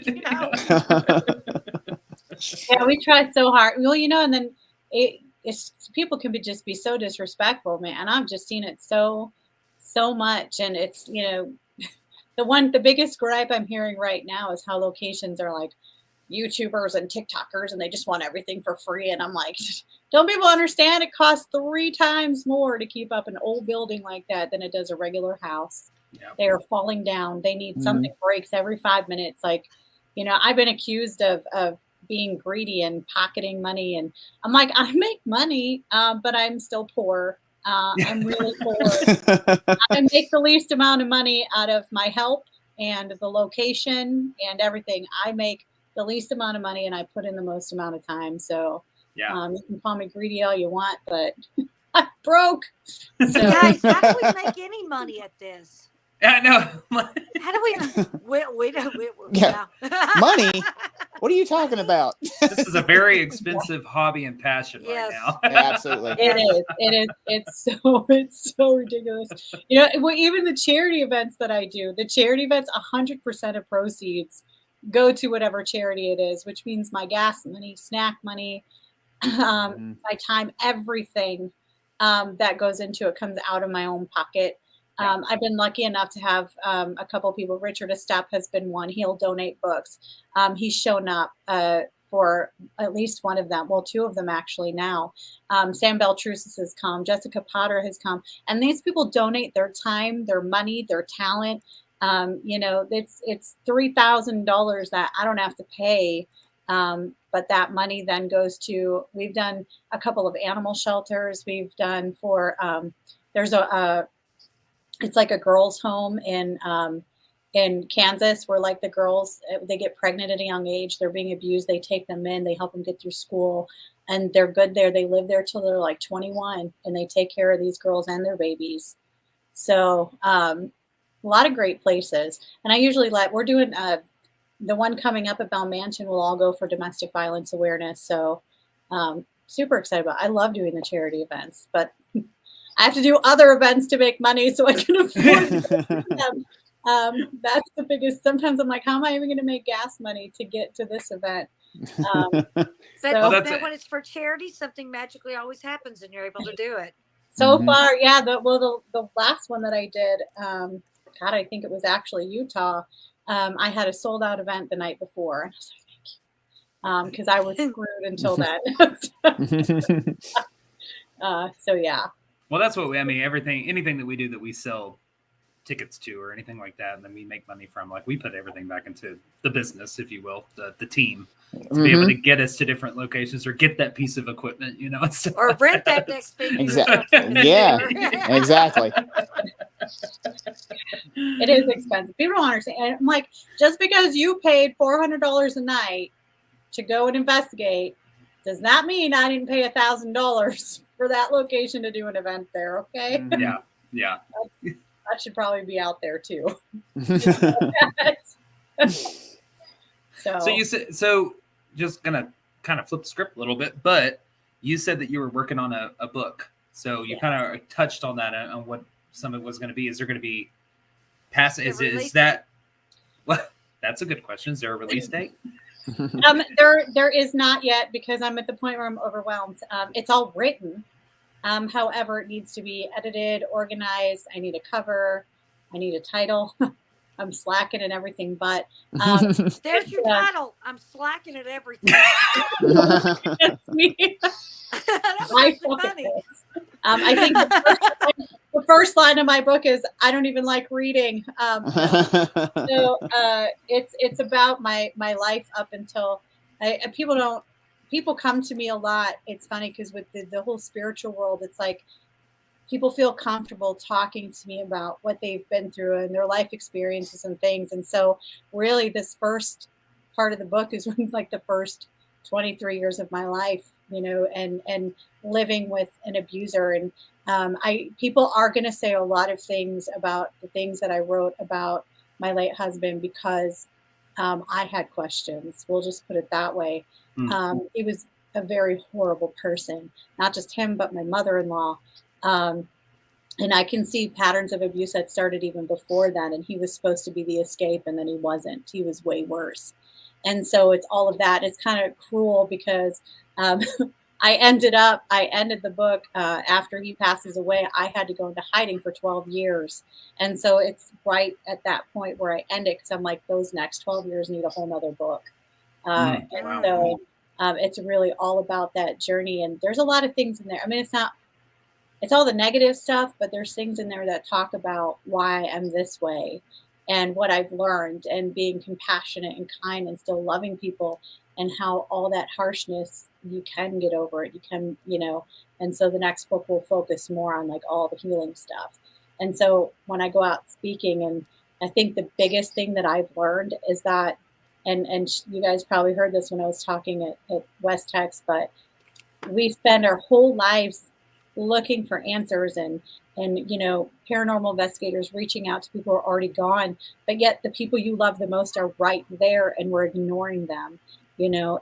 Yeah, we tried so hard. Well, and then people can just be so disrespectful, man. And I've just seen it so much, and it's the biggest gripe I'm hearing right now is how locations are like YouTubers and TikTokers, and they just want everything for free. And I'm like, don't people understand it costs 3 times more to keep up an old building like that than it does a regular house? Yeah. They are falling down. They need something breaks every 5 minutes. Like, I've been accused of being greedy and pocketing money. And I'm like, I make money, but I'm still poor. I'm really poor. I make the least amount of money out of my help and the location and everything. I make the least amount of money and I put in the most amount of time. So you can call me greedy all you want, but I'm broke. So. Guys, how do we make any money at this? I know. How do we don't. Money? What are you talking about? This is a very expensive hobby and passion right now. Yeah, absolutely. It is. It's so ridiculous. Even the charity events that I do, 100% of proceeds go to whatever charity it is, which means my gas money, snack money, my time, everything that goes into it comes out of my own pocket. I've been lucky enough to have a couple of people. Richard Estep has been one. He'll donate books. He's shown up for at least one of them. Well, 2 of them actually now. Sam Beltrusis has come. Jessica Potter has come. And these people donate their time, their money, their talent. It's $3,000 that I don't have to pay. But that money then goes to, we've done a couple of animal shelters. We've done there's it's like a girls' home in Kansas where like the girls, they get pregnant at a young age. They're being abused. They take them in, they help them get through school, and they're good there. They live there till they're like 21, and they take care of these girls and their babies. So a lot of great places. And I usually we're doing the one coming up at Bell Mansion will all go for domestic violence awareness. So super excited about it. I love doing the charity events, but I have to do other events to make money so I can afford them. That's the biggest. Sometimes I'm like, how am I even going to make gas money to get to this event? But when it's for charity, something magically always happens and you're able to do it. So far, yeah. The last one that I did, I think it was actually Utah. I had a sold out event the night before. And I was like, thank you. Because I was screwed until then. So yeah. Well, that's what anything that we do that we sell tickets to or anything like that, and then we make money from, like, we put everything back into the business, if you will, the team, to be able to get us to different locations or get that piece of equipment, you know, and stuff Or like rent that next thing. Exactly. Yeah, exactly. It is expensive. People don't understand. And I'm like, just because you paid $400 a night to go and investigate does not mean I didn't pay $1,000 for that location to do an event there. Okay. Yeah. That should probably be out there too. So you said, so just gonna kind of flip the script a little bit, but you said that you were working on a book. So you kind of touched on that, on what some of it was going to be. Is there going to be is that, well, that's a good question. Is there a release date? There is not yet, because I'm at the point where I'm overwhelmed. It's all written. However, it needs to be edited, organized. I need a cover. I need a title. I'm slacking at everything, but there's your title. I'm slacking at everything. That's me. That's I funny. I think the first line of my book is, I don't even like reading. So it's about my life up until people come to me a lot. It's funny because with the whole spiritual world, it's like people feel comfortable talking to me about what they've been through and their life experiences and things. And so really this first part of the book is like the first 23 years of my life, you know, and living with an abuser. And people are going to say a lot of things about the things that I wrote about my late husband, because I had questions. We'll just put it that way. He was a very horrible person, not just him, but my mother-in-law. And I can see patterns of abuse that started even before then. And he was supposed to be the escape, and then he wasn't. He was way worse. And so it's all of that. It's kind of cruel because I ended the book after he passes away. I had to go into hiding for 12 years. And so it's right at that point where I end it, because I'm like, those next 12 years need a whole nother book. And so it's really all about that journey. And there's a lot of things in there. I mean, it's all the negative stuff, but there's things in there that talk about why I'm this way and what I've learned, and being compassionate and kind and still loving people, and how all that harshness, you can get over it. You can, you know, and so the next book will focus more on like all the healing stuff. And so when I go out speaking, and I think the biggest thing that I've learned is that, and you guys probably heard this when I was talking at West Tex, but we spend our whole lives looking for answers, and you know, paranormal investigators reaching out to people who are already gone, but yet the people you love the most are right there, and we're ignoring them. You know,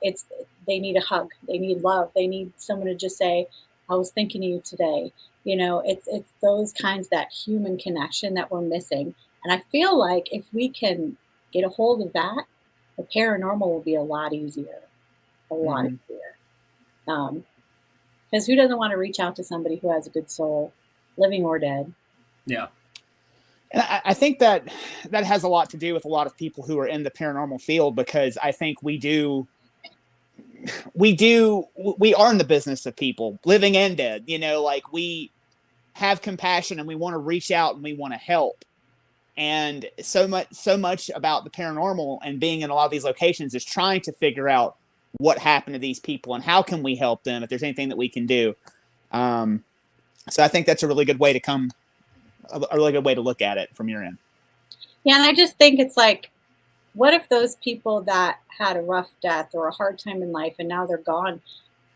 they need a hug, they need love, they need someone to just say, I was thinking of you today. You know, it's those kinds, that human connection that we're missing. And I feel like if we can get a hold of that, the paranormal will be a lot easier, easier. Because who doesn't want to reach out to somebody who has a good soul, living or dead? Yeah. And I think that has a lot to do with a lot of people who are in the paranormal field, because I think we are in the business of people, living and dead. You know, like, we have compassion and we want to reach out and we want to help. And so much about the paranormal and being in a lot of these locations is trying to figure out what happened to these people and how can we help them, if there's anything that we can do. So I think that's a really good way to look at it from your end. Yeah. And I just think it's like, what if those people that had a rough death or a hard time in life and now they're gone?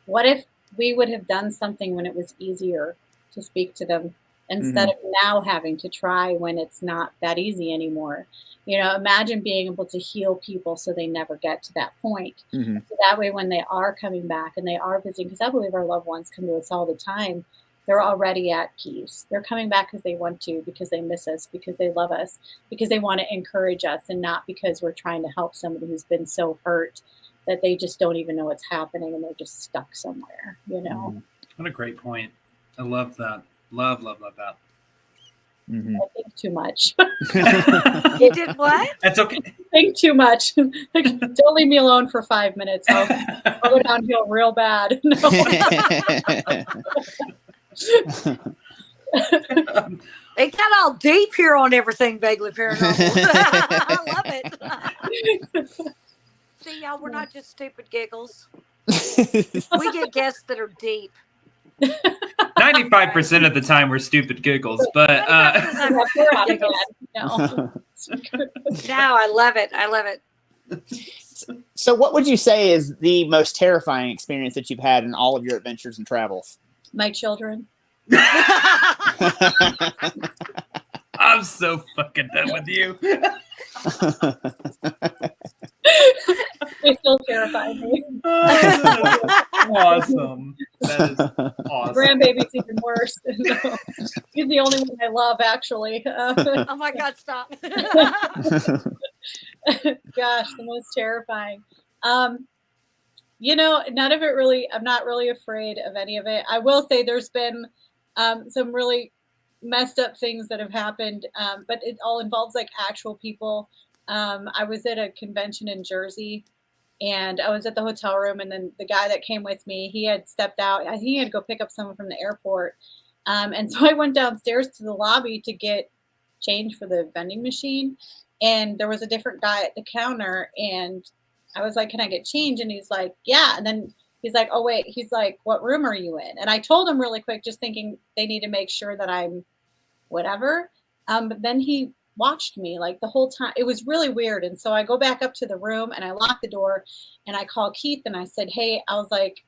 What if we would have done something when it was easier to speak to them, instead of now having to try when it's not that easy anymore? You know, imagine being able to heal people so they never get to that point. So that way, when they are coming back and they are visiting, because I believe our loved ones come to us all the time, they're already at peace. They're coming back because they want to, because they miss us, because they love us, because they want to encourage us, and not because we're trying to help somebody who's been so hurt that they just don't even know what's happening and they're just stuck somewhere, you know? What a great point. I love that. Love that. I think too much. You did what? That's okay. Think too much. Like, don't leave me alone for 5 minutes. I'll go downhill real bad. It got all deep here on everything vaguely paranormal. I love it. See, y'all, we're not just stupid giggles. We get guests that are deep. 95% of the time we're stupid giggles, but 95% We're out again. giggles. No. No, I love it. I love it. So what would you say is the most terrifying experience that you've had in all of your adventures and travels? My children. I'm so fucking done with you. They still terrify me. Awesome. That is awesome. Grandbaby's even worse. No. He's the only one I love, actually. Oh my God, stop. Gosh, the most terrifying. You know, none of it really, I'm not really afraid of any of it. I will say there's been some really messed up things that have happened, but it all involves like actual people. I was at a convention in Jersey, and I was at the hotel room, and then the guy that came with me, he had stepped out. I think he had to go pick up someone from the airport. And so I went downstairs to the lobby to get change for the vending machine. And there was a different guy at the counter, and I was like, can I get change? And he's like, yeah. And then he's like, oh, wait. He's like, what room are you in? And I told him really quick, just thinking they need to make sure that I'm whatever. But then he watched me like the whole time. It was really weird. And so I go back up to the room and I lock the door and I call Keith and I said, hey, I was like,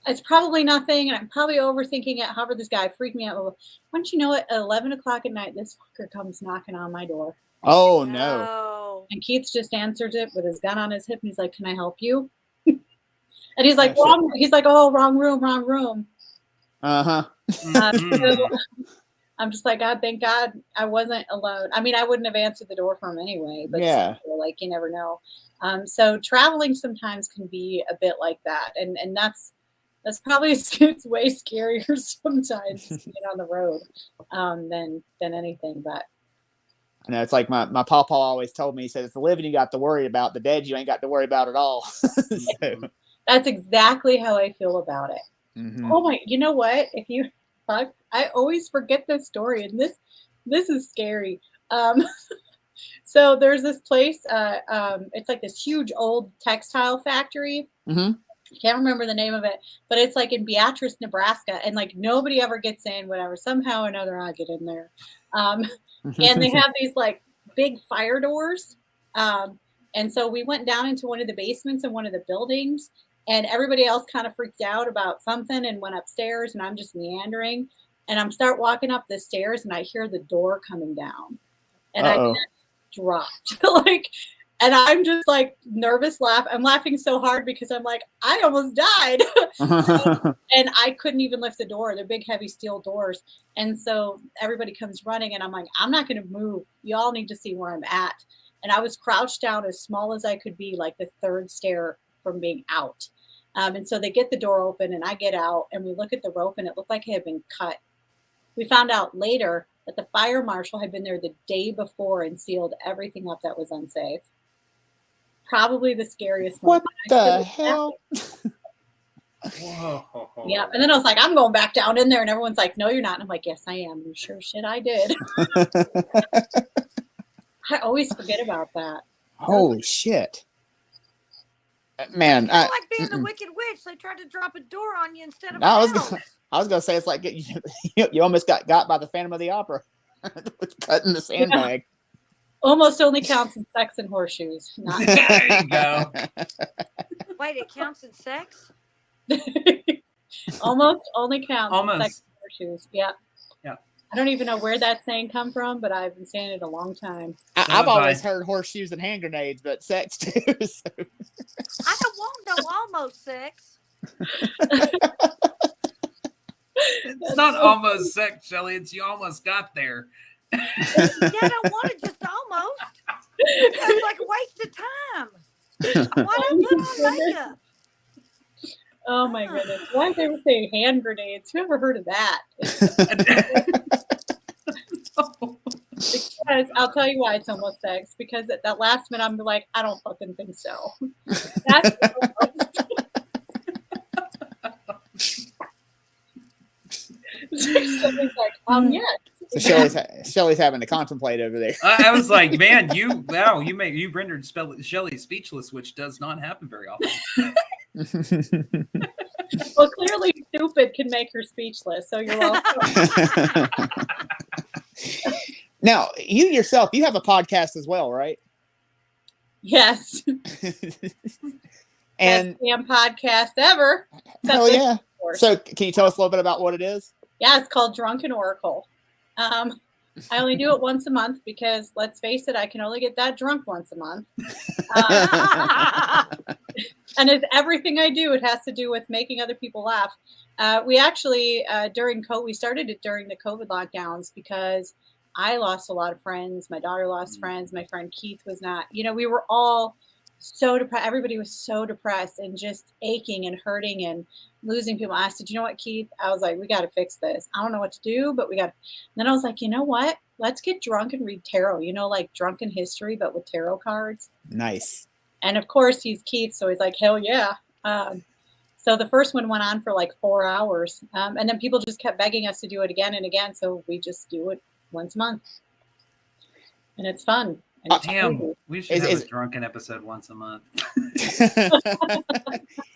it's probably nothing. And I'm probably overthinking it. However, this guy freaked me out. Well, once you know it, at 11 o'clock at night, this fucker comes knocking on my door. Oh, no. And Keith just answered it with his gun on his hip. And he's like, can I help you? And he's like, Oh, wrong. He's like, oh, wrong room, wrong room. Uh-huh. So I'm just like, God, thank God I wasn't alone. I mean, I wouldn't have answered the door for him anyway, but Yeah. still, like, you never know. So traveling sometimes can be a bit like that. And that's probably it's way scarier sometimes just being on the road than anything. But I know, it's like my papa always told me, he said, it's the living you got to worry about, the dead you ain't got to worry about at all. So, that's exactly how I feel about it. mhm. Oh my, you know what? If you fuck, I always forget this story, and this is scary. So there's this place, it's like this huge old textile factory. Mhm. I can't remember the name of it, but it's like in Beatrice, Nebraska, and like nobody ever gets in, whatever. Somehow or another, I get in there. And they have these like big fire doors. And so we went down into one of the basements in one of the buildings, and everybody else kind of freaked out about something and went upstairs, and I'm just meandering, and I'm start walking up the stairs, and I hear the door coming down, and Uh-oh. I dropped like, and I'm just like nervous laugh. I'm laughing so hard because I'm like, I almost died. And I couldn't even lift the door. They're big, heavy steel doors. And so everybody comes running, and I'm like, I'm not going to move. You all need to see where I'm at. And I was crouched down as small as I could be, like the third stair from being out. And so they get the door open, and I get out, and we look at the rope, and it looked like it had been cut. We found out later that the fire marshal had been there the day before and sealed everything up that was unsafe. Probably the scariest What moment. the hell? Whoa. Yeah. And then I was like, I'm going back down in there. And everyone's like, no, you're not. And I'm like, yes, I am. And sure shit, I did. I always forget about that. Holy shit. Man, It's like being the Wicked Witch. They tried to drop a door on you instead of I a was house. gonna say it's like you almost got by the Phantom of the Opera with cutting the sandbag. Almost only counts in sex and horseshoes. Not There you go. Wait, it counts in sex? almost only counts in Almost. sex and horseshoes. Yeah. Yeah. I don't even know where that saying come from, but I've been saying it a long time. I've always heard horseshoes and hand grenades, but sex too. So. I don't want no almost sex. It's not almost sex, Shelly. It's you almost got there. Yeah, I don't want it just almost. It's like a waste of time. Why don't put on makeup? Oh my goodness. Why did they ever say hand grenades? Who ever heard of that? Because I'll tell you why it's almost sex. Because at that last minute, I'm like, I don't fucking think so. That's Something's like, yes. So Shelly's having to contemplate over there. I was like, man, you rendered Shelley speechless, which does not happen very often. Well, clearly stupid can make her speechless, so you're welcome. Now, you yourself, you have a podcast as well, right? Yes. And Best damn podcast ever. hell yeah. So can you tell us a little bit about what it is? Yeah, it's called Drunken Oracle. I only do it once a month because, let's face it, I can only get that drunk once a month. And it's everything I do, it has to do with making other people laugh. We actually, we started it during the COVID lockdowns because I lost a lot of friends. My daughter lost friends. My friend Keith was not. We were all so depressed. Everybody was so depressed and just aching and hurting and losing people. I said, you know what, Keith? I was like, we got to fix this. I don't know what to do, but we got. Then I was like, you know what? Let's get drunk and read tarot. Like drunken history, but with tarot cards. Nice. And of course, he's Keith, so he's like, hell yeah. So the first one went on for like 4 hours, and then people just kept begging us to do it again and again. So we just do it once a month, and it's fun. And it's Damn, crazy. we should have a drunken episode once a month.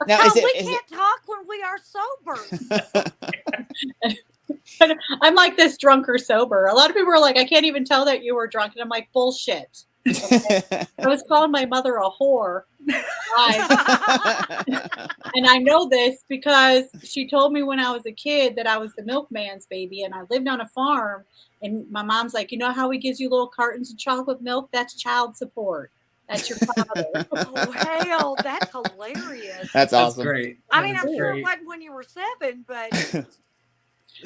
Now, we can't talk when we are sober. I'm like this drunk or sober. A lot of people are like, I can't even tell that you were drunk. And I'm like, bullshit. Okay? I was calling my mother a whore. And I know this because she told me when I was a kid that I was the milkman's baby and I lived on a farm. And my mom's like, you know how he gives you little cartons of chocolate milk? That's child support. That's your father. Oh, hell, that's hilarious. That's awesome. Great. I mean, I'm sure it wasn't when you were 7, but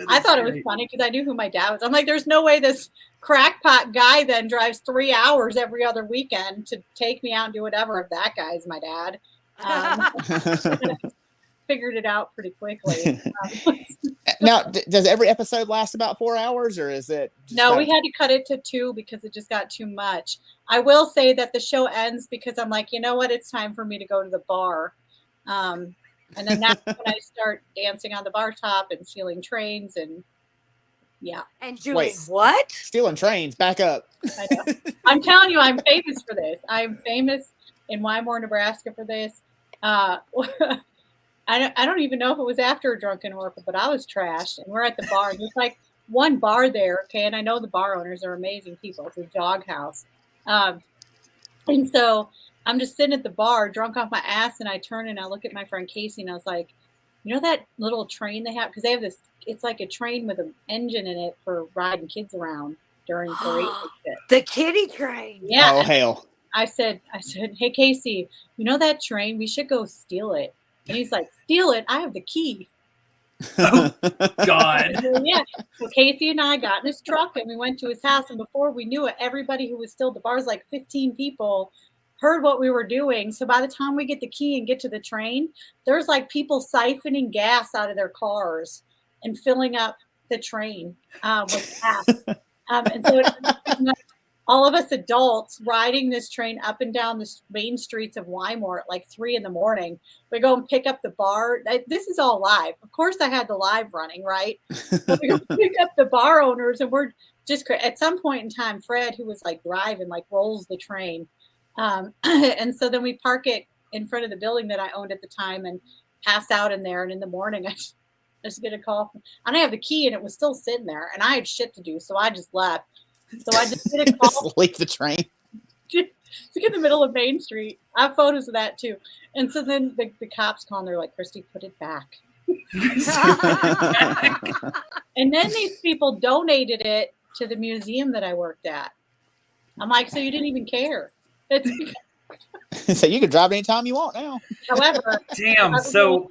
I thought it was funny because I knew who my dad was. I'm like, there's no way this crackpot guy then drives 3 hours every other weekend to take me out and do whatever if that guy's my dad. Figured it out pretty quickly. Now, does every episode last about 4 hours, or is it? No, we had to cut it to 2 because it just got too much. I will say that the show ends because I'm like, you know what? It's time for me to go to the bar. And then that's when I start dancing on the bar top and stealing trains and yeah. And doing Wait. what? Stealing trains. Back up. I know. I'm telling you, I'm famous for this. I'm famous in Wymore, Nebraska for this. I don't even know if it was after a drunken oracle, but I was trashed. And we're at the bar. And there's like one bar there, okay? And I know the bar owners are amazing people. It's a dog house. And so I'm just sitting at the bar, drunk off my ass, and I turn and I look at my friend Casey, and I was like, you know that little train they have? Because they have this, it's like a train with an engine in it for riding kids around during parade. The kiddie train. Yeah. Oh, hell. I said, hey, Casey, you know that train? We should go steal it. And he's like, steal it? I have the key. Oh, God. Yeah. So Casey and I got in his truck and we went to his house. And before we knew it, everybody who was still at the bars, like 15 people, heard what we were doing. So by the time we get the key and get to the train, there's like people siphoning gas out of their cars and filling up the train with gas. And so all of us adults riding this train up and down the main streets of Wymore at like 3 a.m. We go and pick up the bar. This is all live. Of course, I had the live running, right? So we go pick up the bar owners, and we're just at some point in time, Fred, who was like driving, like rolls the train. And so then we park it in front of the building that I owned at the time and pass out in there. And in the morning, I just get a call. I don't have the key, and it was still sitting there, and I had shit to do, so I just left. So I just did a call. Leave the train. To get in the middle of Main Street. I have photos of that too. And so then the cops call and they're like, Christy, put it back. And then these people donated it to the museum that I worked at. I'm like, so you didn't even care. So you can drive anytime you want now. However, Damn. So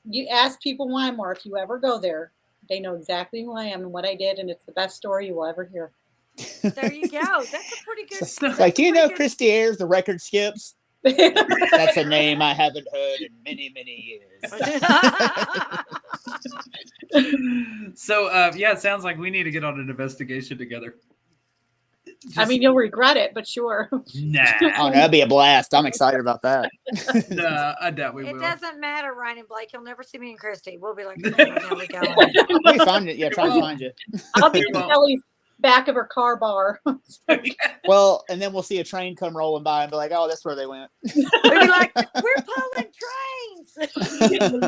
you ask people Wymore, if you ever go there, they know exactly who I am and what I did, and it's the best story you will ever hear. There you go. That's a pretty good. It's like, do you know Christie Ayers, the record skips? That's a name I haven't heard in many, many years. So, yeah, it sounds like we need to get on an investigation together. I mean, you'll regret it, but sure. Nah. Oh, no, that'd be a blast. I'm excited about that. Nah, I doubt we It will. doesn't matter, Ryan and Blake. You'll never see me and Christy. We'll be like, okay, where we going? We find it. Yeah, try to find you. I'll be We in won't. Kelly's back of her car bar. Well, and then we'll see a train come rolling by and be like, "Oh, that's where they went." We'll be like, we're pulling trains.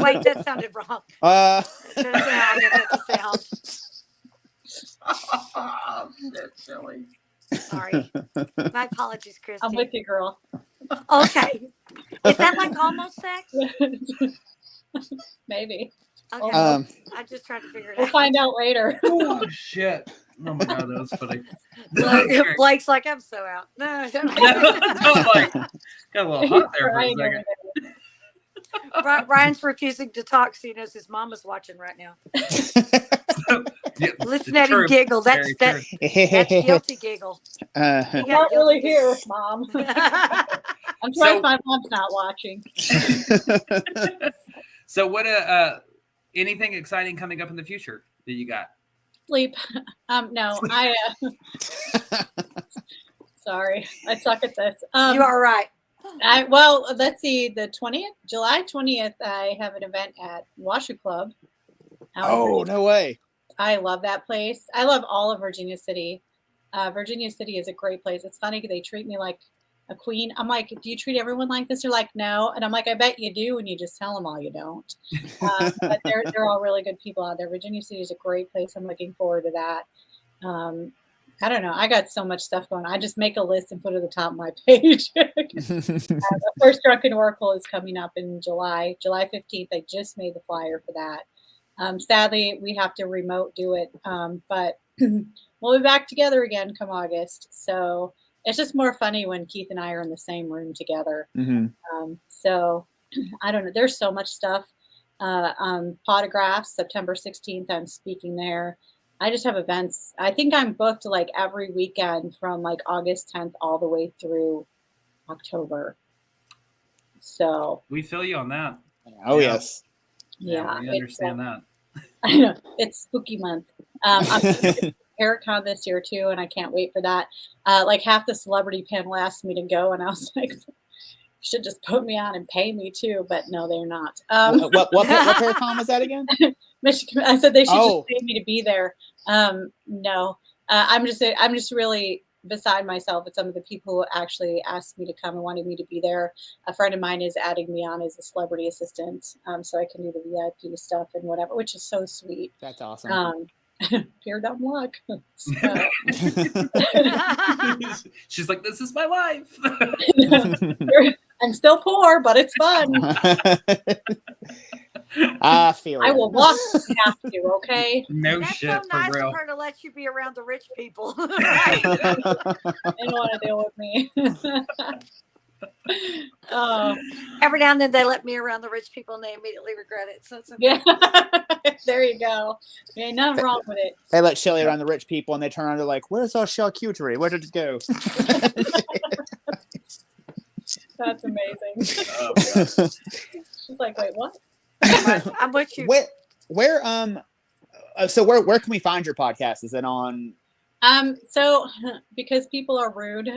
Wait, that sounded wrong. That's how I get that to sound. Oh, shit, silly. Sorry. My apologies, Christy. I'm with you, girl. Okay. Is that like almost sex? Maybe. Okay. I just tried to figure it We'll out. find out later. Oh, shit. Oh, my God, that was funny. Blake's like, I'm so out. No, No, like, got a little hot there for a Crying over second. there. Ryan's refusing to talk, so he knows his mama's watching right now. Yeah, Listen it's at him true. giggle. That's Very that's true. guilty giggle. He I'm got not guilty really giggle. here, Mom. I'm So- surprised my mom's not watching. So, what anything exciting coming up in the future that you got? Sleep. No, I. Sorry, I suck at this. You are right. Well, let's see. The 20th, July 20th, I have an event at Washoe Club. Oh, no way. I love that place. I love all of Virginia City. Virginia City is a great place. It's funny, they treat me like a queen. I'm like, do you treat everyone like this? They're like, no. And I'm like, I bet you do. And you just tell them all you don't. But they're all really good people out there. Virginia City is a great place. I'm looking forward to that. I don't know. I got so much stuff going on. I just make a list and put it at the top of my page. The first Drunken Oracle is coming up in July 15th. I just made the flyer for that. Sadly, we have to remote do it, but we'll be back together again come August. So it's just more funny when Keith and I are in the same room together. So I don't know. There's so much stuff. Potographs, September 16th, I'm speaking there. I just have events. I think I'm booked like every weekend from like August 10th all the way through October. So We feel you on that. Oh, Yeah. yes. yeah, we understand that. I know it's spooky month. I'm Paracon this year too, and I can't wait for that. Like half the celebrity panel asked me to go, and I was like, you should just put me on and pay me too, but no, they're not. What Paracon was that again? Michigan. I said they should Oh. just pay me to be there. No, I'm just really beside myself with some of the people who actually asked me to come and wanted me to be there. A friend of mine is adding me on as a celebrity assistant, so I can do the VIP stuff and whatever, which is so sweet. That's awesome. Pure dumb luck. So, She's like, this is my life. I'm still poor, but it's fun. I feel I it. will walk if I have to, okay? No That's shit, so nice for real. of her to let you be around the rich people. They don't want to deal with me. Oh, Every now and then they let me around the rich people and they immediately regret it. So it's okay. yeah. There you go. There ain't nothing wrong with it. They let Shelly around the rich people, and they turn around and they're like, "Where's our charcuterie? Where did it go?" That's amazing. Oh, God. She's like, wait, what? I'm with you. where can we find your podcast? Is it on? So because people are rude,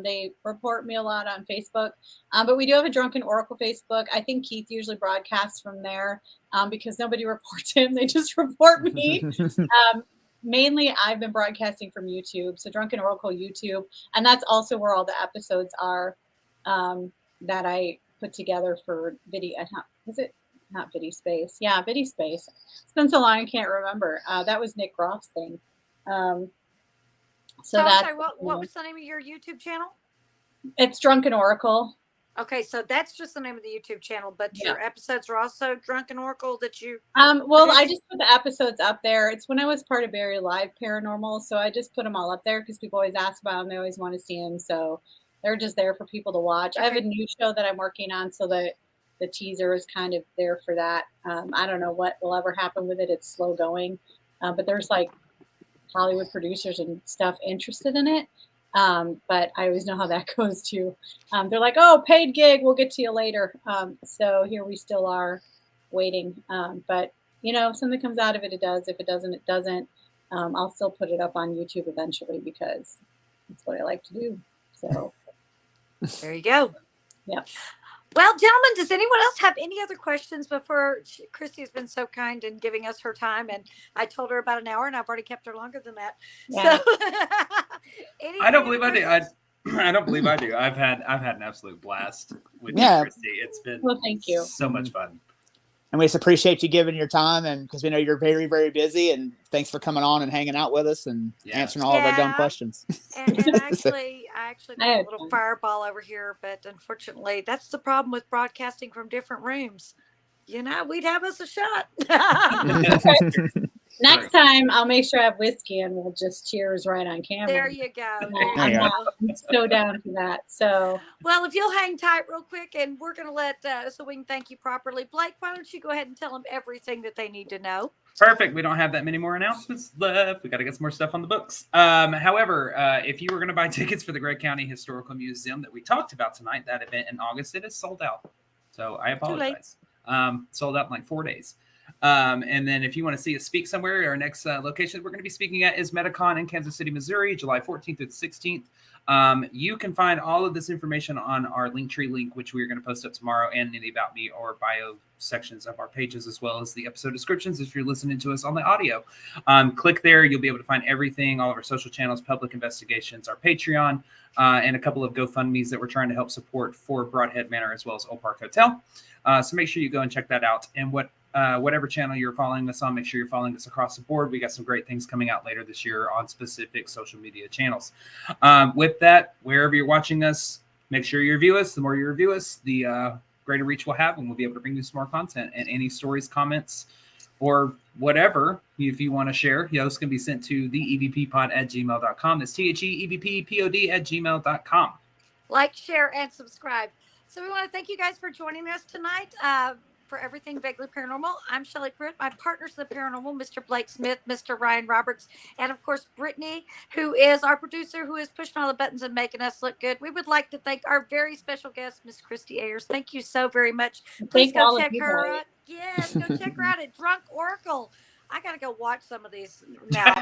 they report me a lot on Facebook. But we do have a Drunken Oracle Facebook. I think Keith usually broadcasts from there because nobody reports him. They just report me. Mainly, I've been broadcasting from YouTube. So Drunken Oracle YouTube. And that's also where all the episodes are that I put together for video. Is it? Not Viddy Space. Yeah, Viddy Space. It's been so long, I can't remember. That was Nick Groff's thing. So I'm that's sorry, what was the name of your YouTube channel? it's Drunken Oracle. Okay, so that's just the name of the YouTube channel, but your episodes are also Drunken Oracle that you. Well, I just put the episodes up there. It's when I was part of Barry Live Paranormal, so I just put them all up there because people always ask about them. They always want to see them, so they're just there for people to watch. I have a new show that I'm working on, so the teaser is kind of there for that. I don't know what will ever happen with it. It's slow going, but there's like Hollywood producers and stuff interested in it. But I always know how that goes too. They're like, oh, paid gig, we'll get to you later. So here we still are waiting. But you know, if something comes out of it, it does. If it doesn't, it doesn't. I'll still put it up on YouTube eventually because That's what I like to do. So There you go. Yep. Well, gentlemen, does anyone else have any other questions before Christy has been so kind in giving us her time? And I told her about an hour, and I've already kept her longer than that. Yeah. So, I don't believe I do. I don't believe I do. I've had an absolute blast with you, Yeah. Christy. It's been thank you. so much fun. And we just appreciate you giving your time, and because we know you're very, very busy. And thanks for coming on and hanging out with us and answering all of our dumb questions. And I actually did I a had little fun. fireball over here, but unfortunately, that's the problem with broadcasting from different rooms. You know, we'd have us a shot. Next time, I'll make sure I have whiskey and we'll just cheers right on camera. There you go. I'm so down for that. So, well, if you'll hang tight real quick, and we're going to let, so we can thank you properly. Blake, why don't you go ahead and tell them everything that they need to know? Perfect. We don't have that many more announcements left. We got to get some more stuff on the books. However, if you were going to buy tickets for the Gregg County Historical Museum that we talked about tonight, that event in August, it is sold out. So I apologize. Sold out in like 4 days. And then if you want to see us speak somewhere, our next location we're going to be speaking at is Metacon in Kansas City, Missouri, July 14th through the 16th. You can find all of this information on our Linktree link, which we're going to post up tomorrow, and in the About Me or bio sections of our pages, as well as the episode descriptions if you're listening to us on the audio. Click there. You'll be able to find everything, all of our social channels, public investigations, our Patreon, and a couple of GoFundMes that we're trying to help support for Broadhead Manor as well as Old Park Hotel. So make sure you go and check that out. And whatever channel you're following us on, make sure you're following us across the board. We got some great things coming out later this year on specific social media channels. With that, wherever you're watching us, make sure you review us. The more you review us, the greater reach we'll have, and we'll be able to bring you some more content. And any stories, comments, or whatever, if you want to share, those can be sent to theevppod@gmail.com. That's THEEVPPOD@gmail.com. Like, share, and subscribe. So we want to thank you guys for joining us tonight for Everything Vaguely Paranormal. I'm Shelley Pruitt. My partners in the paranormal, Mr. Blake Smith, Mr. Ryan Roberts, and of course, Brittany, who is our producer, who is pushing all the buttons and making us look good. We would like to thank our very special guest, Miss Christie Ayers. Thank you so very much. Please go check her out. Yes, go check her out at Drunk Oracle. I got to go watch some of these now.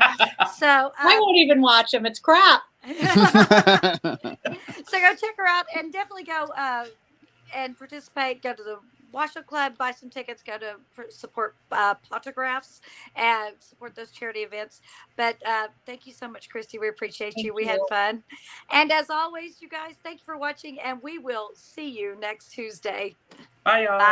So I won't even watch them. It's crap. So go check her out, and definitely go and participate. Go to the Washoe Club, buy some tickets, go to support Potographs and support those charity events. But thank you so much, Christy. We appreciate you. We had fun. And as always, you guys, thank you for watching, and we will see you next Tuesday. Bye, y'all. Bye.